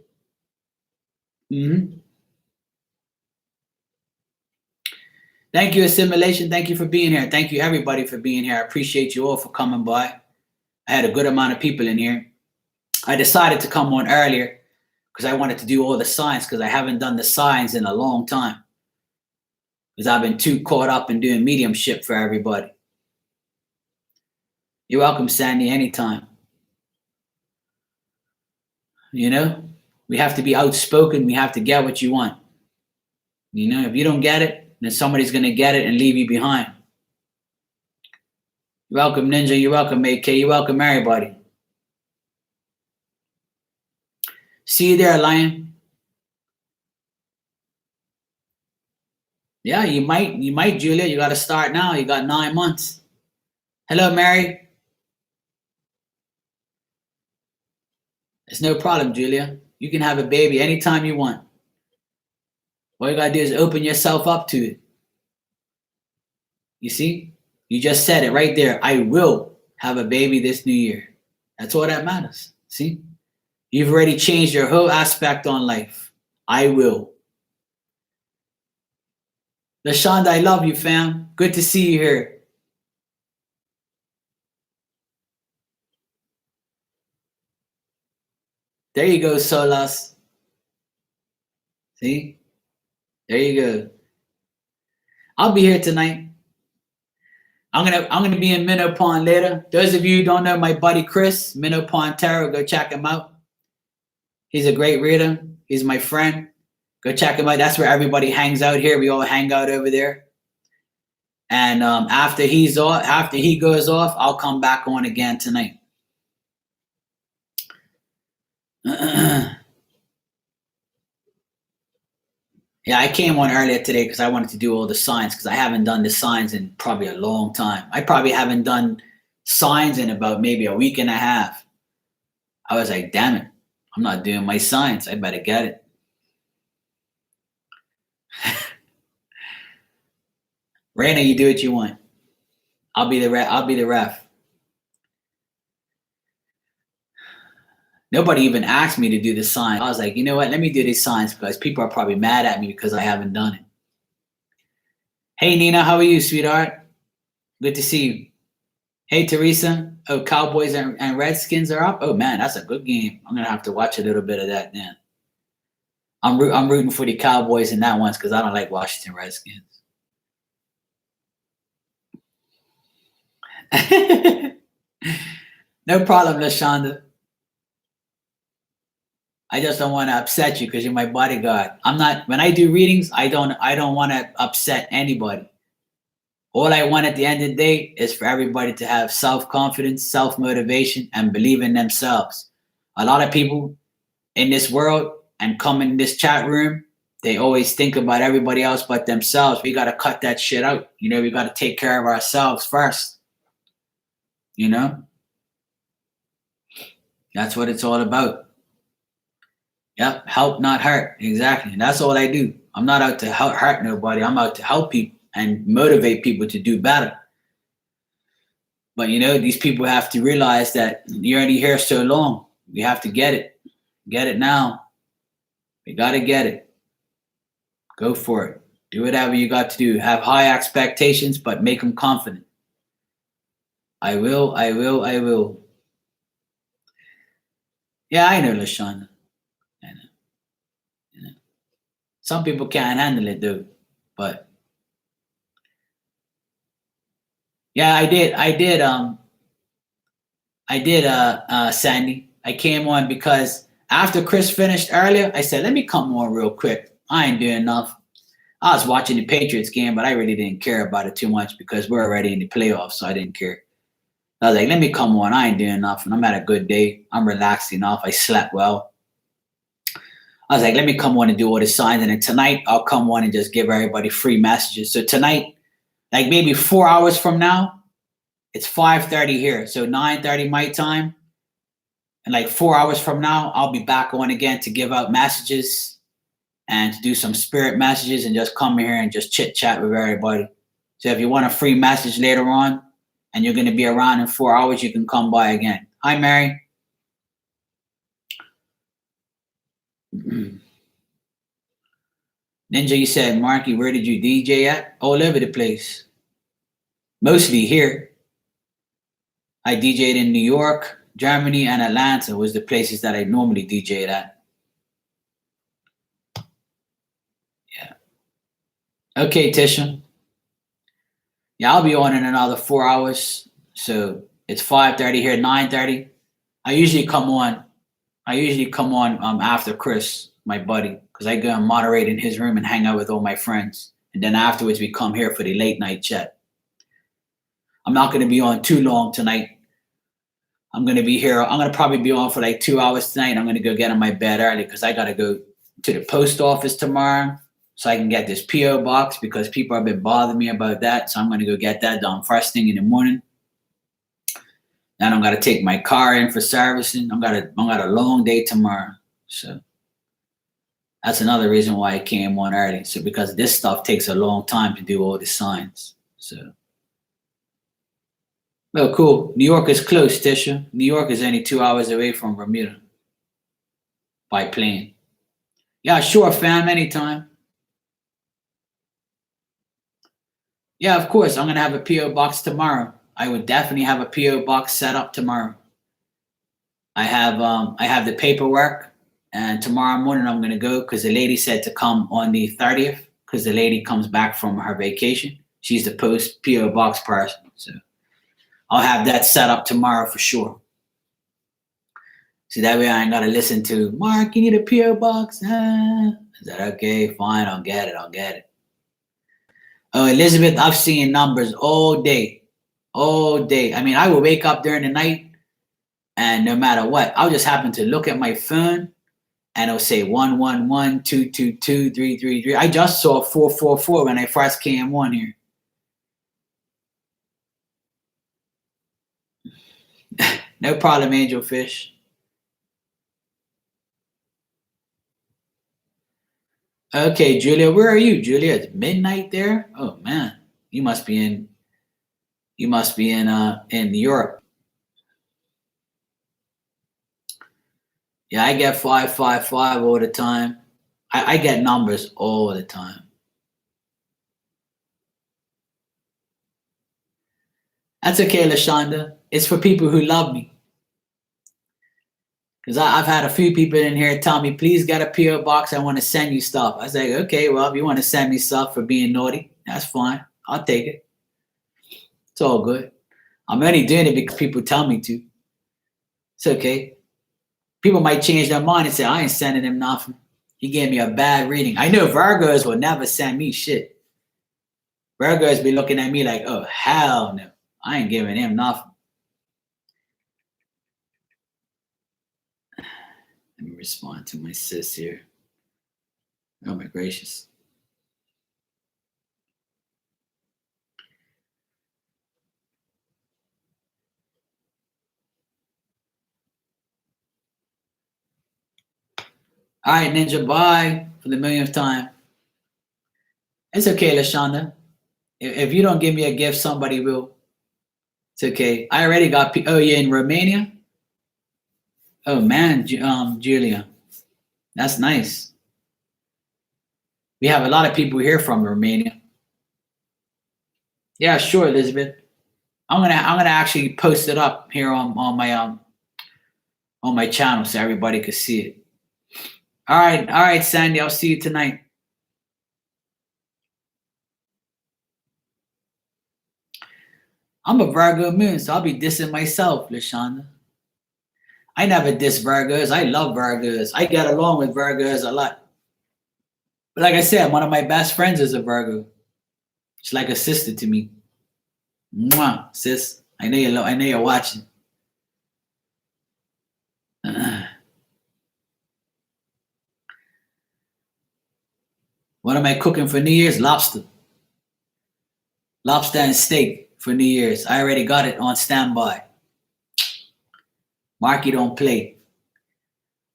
Thank you, Assimilation. Thank you for being here. Thank you, everybody, for being here. I appreciate you all for coming by. I had a good amount of people in here. I decided to come on earlier because I wanted to do all the signs because I haven't done the signs in a long time because I've been too caught up in doing mediumship for everybody. You're welcome, Sandy, anytime. You know, we have to be outspoken. We have to get what you want. You know, if you don't get it, then somebody's going to get it and leave you behind. You're welcome, Ninja. You're welcome, AK. You're welcome, everybody. See you there, Lion. Yeah, you might, Julia. You got to start now. You got 9 months. Hello, Mary. It's no problem, Julia. You can have a baby anytime you want. All you got to do is open yourself up to it. You see? You just said it right there. I will have a baby this new year. That's all that matters. See? You've already changed your whole aspect on life. I will. LaShonda, I love you, fam. Good to see you here. There you go, Solas. See? There you go. I'll be here tonight. I'm gonna be in Minnow Pond later. Those of you who don't know my buddy Chris, Minnow Pond Tarot, go check him out. He's a great reader. He's my friend. Go check him out. That's where everybody hangs out here. We all hang out over there. And after he goes off, I'll come back on again tonight. Yeah, I came on earlier today because I wanted to do all the signs because I haven't done the signs in probably a long time. I probably haven't done signs in about maybe a week and a half. I was like, damn it, I'm not doing my signs. I better get it. Raina, you do what you want. I'll be the ref. Nobody even asked me to do the sign. I was like, you know what? Let me do these signs because people are probably mad at me because I haven't done it. Hey, Nina, how are you, sweetheart? Good to see you. Hey, Teresa. Oh, Cowboys and Redskins are up? Oh, man, that's a good game. I'm going to have to watch a little bit of that then. I'm rooting for the Cowboys in that one because I don't like Washington Redskins. No problem, LaShonda. I just don't want to upset you because you're my bodyguard. When I do readings, I don't want to upset anybody. All I want at the end of the day is for everybody to have self-confidence, self-motivation, and believe in themselves. A lot of people in this world and come in this chat room, they always think about everybody else but themselves. We got to cut that shit out. You know, we got to take care of ourselves first. You know? That's what it's all about. Yep, help, not hurt. Exactly. And that's all I do. I'm not out to hurt nobody. I'm out to help people and motivate people to do better. But, you know, these people have to realize that you're only here so long. We have to get it. Get it now. We got to get it. Go for it. Do whatever you got to do. Have high expectations, but make them confident. I will. Yeah, I know, LaShonda. I know. You know. Some people can't handle it, though. But yeah, I did, Sandy. I came on because after Chris finished earlier, I said, let me come on real quick. I ain't doing enough. I was watching the Patriots game, but I really didn't care about it too much because we're already in the playoffs, so I didn't care. I was like, let me come on. I ain't doing enough, and I'm at a good day. I'm relaxed enough. I slept well. I was like, let me come on and do all the signs, and then tonight I'll come on and just give everybody free messages. So tonight Like maybe 4 hours from now, it's 5:30 here. So 9:30 my time. And like 4 hours from now, I'll be back on again to give out messages and to do some spirit messages and just come here and just chit chat with everybody. So if you want a free message later on and you're going to be around in 4 hours, you can come by again. Hi, Mary. Ninja, you said, Marky, where did you DJ at? All over the place. Mostly here. I DJ'd in New York, Germany, and Atlanta was the places that I normally DJ'd at. Yeah. Okay, Tisha. Yeah, I'll be on in another 4 hours. So it's 5:30 here, 9:30. I usually come on after Chris, my buddy, because I go and moderate in his room and hang out with all my friends. And then afterwards we come here for the late night chat. I'm not going to be on too long tonight. I'm going to be here. I'm going to probably be on for like 2 hours tonight. I'm going to go get in my bed early because I got to go to the post office tomorrow so I can get this P.O. box because people have been bothering me about that. So I'm going to go get that done first thing in the morning. Then I'm going to take my car in for servicing. I got a long day tomorrow. So that's another reason why I came on early. So because this stuff takes a long time to do all the signs. So. Oh, cool. New York is close, Tisha. New York is only 2 hours away from Bermuda by plane. Yeah, sure, fam, anytime. Yeah, of course. I'm going to have a P.O. box tomorrow. I would definitely have a P.O. box set up tomorrow. I have the paperwork, and tomorrow morning I'm going to go because the lady said to come on the 30th because the lady comes back from her vacation. She's the post P.O. box person, so I'll have that set up tomorrow for sure. So that way I ain't got to listen to, Mark, you need a P.O. box? I said, okay, fine, I'll get it. Oh, Elizabeth, I've seen numbers all day. I mean, I will wake up during the night and no matter what, I'll just happen to look at my phone and it'll say 111 222 333. I just saw 444 when I first came on here. No problem, Angel Fish. Okay, Julia, where are you, Julia? It's midnight there. Oh man, you must be in Europe. Yeah, I get 555 all the time. I get numbers all the time. That's okay, LaShonda. It's for people who love me. Because I've had a few people in here tell me, please get a P.O. box. I want to send you stuff. I say, okay, well, if you want to send me stuff for being naughty, that's fine. I'll take it. It's all good. I'm only doing it because people tell me to. It's okay. People might change their mind and say, I ain't sending him nothing. He gave me a bad reading. I know Virgos will never send me shit. Virgos be looking at me like, oh, hell no. I ain't giving him nothing. Let me respond to my sis here. Oh my gracious. All right, Ninja, bye for the millionth time. It's okay, LaShonda. If you don't give me a gift, somebody will. It's okay. I already got. Oh, you're in Romania? Oh man, Julia, that's nice. We have a lot of people here from Romania. Yeah, sure, Elizabeth. I'm gonna actually post it up here on my channel so everybody can see it. All right, Sandy. I'll see you tonight. I'm a Virgo moon, so I'll be dissing myself, LaShonda. I never diss Virgos. I love Virgos. I get along with Virgos a lot. But like I said, one of my best friends is a Virgo. She's like a sister to me. Mwah, sis. I know you're watching. What am I cooking for New Year's? Lobster. Lobster and steak for New Year's. I already got it on standby. Marky don't play.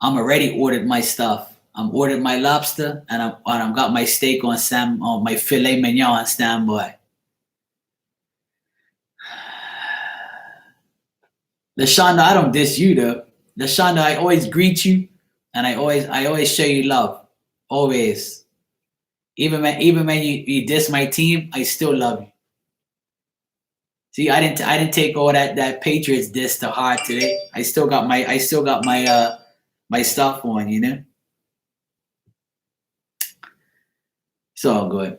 I'm already ordered my stuff. I'm ordered my lobster and I'm got my steak on my filet mignon on standby. LaShonda, I don't diss you though. LaShonda, I always greet you and I always show you love. Always. Even when you diss my team, I still love you. See, I didn't take all that Patriots diss to heart today. I still got my my stuff on, you know. It's all good.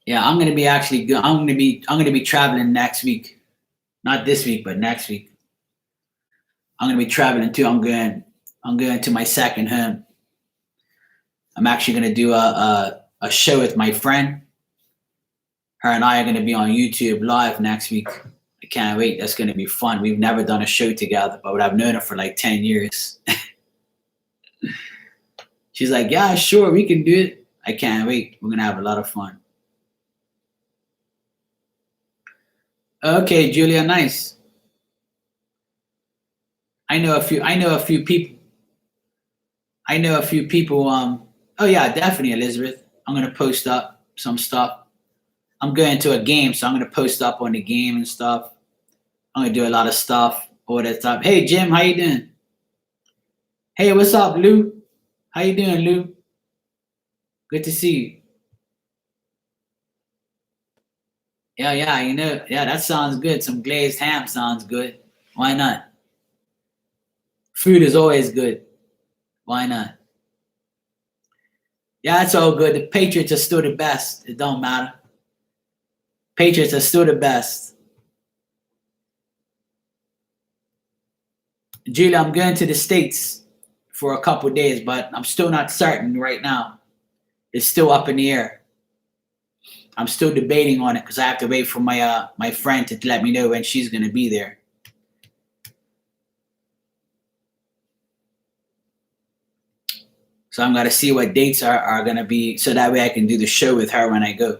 Yeah, I'm gonna be actually good. I'm gonna be traveling next week. Not this week, but next week. I'm gonna be traveling too. I'm going to my second home. I'm actually gonna do a show with my friend. Her and I are gonna be on YouTube live next week. I can't wait. That's gonna be fun. We've never done a show together, but I've known her for like 10 years. She's like, yeah, sure, we can do it. I can't wait. We're gonna have a lot of fun. Okay, Julia, nice. I know a few people. Oh yeah, definitely, Elizabeth. I'm gonna post up some stuff. I'm going to a game, so I'm gonna post up on the game and stuff. I'm gonna do a lot of stuff, all that stuff. Hey Jim, how you doing? Hey, what's up, Lou? How you doing, Lou? Good to see you. Yeah, you know, yeah, that sounds good. Some glazed ham sounds good. Why not? Food is always good. Why not? Yeah, it's all good. The Patriots are still the best. It don't matter. Patriots are still the best. Julia, I'm going to the States for a couple days, but I'm still not certain right now. It's still up in the air. I'm still debating on it because I have to wait for my friend to let me know when she's going to be there. So I'm going to see what dates are going to be so that way I can do the show with her when I go.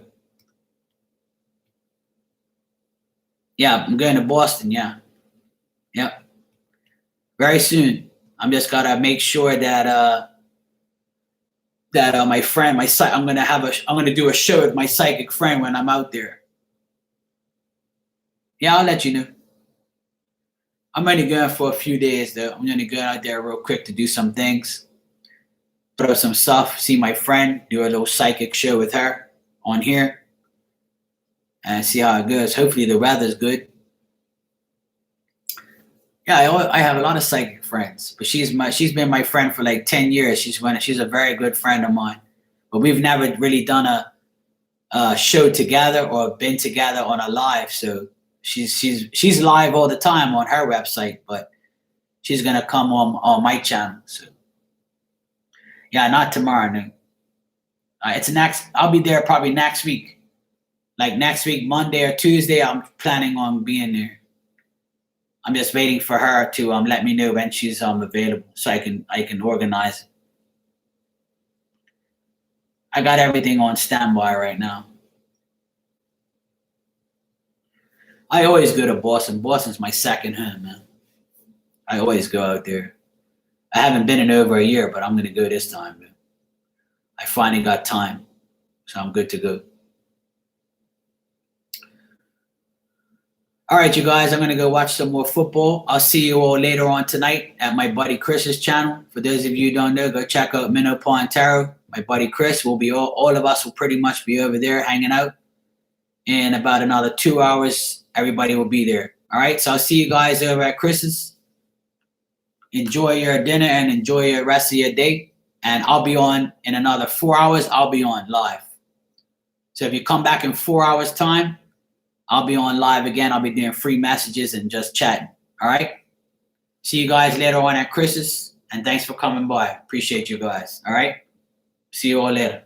Yeah, I'm going to Boston, yeah. Yep. Very soon. I'm just got to make sure that my friend, I'm going to do a show with my psychic friend when I'm out there. Yeah, I'll let you know. I'm only going for a few days though. I'm going to go out there real quick to do some things. Throw some stuff, see my friend, do a little psychic show with her on here, and see how it goes. Hopefully the weather's good. Yeah, I have a lot of psychic friends, but she's been my friend for like 10 years. She's a very good friend of mine, but we've never really done a show together or been together on a live. So she's live all the time on her website, but she's gonna come on my channel. So. Yeah, not tomorrow, no. It's next. I'll be there probably next week. Like next week, Monday or Tuesday, I'm planning on being there. I'm just waiting for her to let me know when she's available so I can organize it. I got everything on standby right now. I always go to Boston. Boston's my second home, man. I always go out there. I haven't been in over a year, but I'm gonna go this time, man. I finally got time, so I'm good to go. All right, you guys, I'm going to go watch some more football. I'll see you all later on tonight at my buddy Chris's channel. For those of you who don't know, go check out Minnow Pond Tarot. My buddy Chris will be all of us will pretty much be over there hanging out. In about another 2 hours, everybody will be there. All right, so I'll see you guys over at Chris's. Enjoy your dinner and enjoy your rest of your day. And I'll be on in another 4 hours. I'll be on live. So if you come back in 4 hours' time, I'll be on live again. I'll be doing free messages and just chatting. All right? See you guys later on at Chris's. And thanks for coming by. Appreciate you guys. All right? See you all later.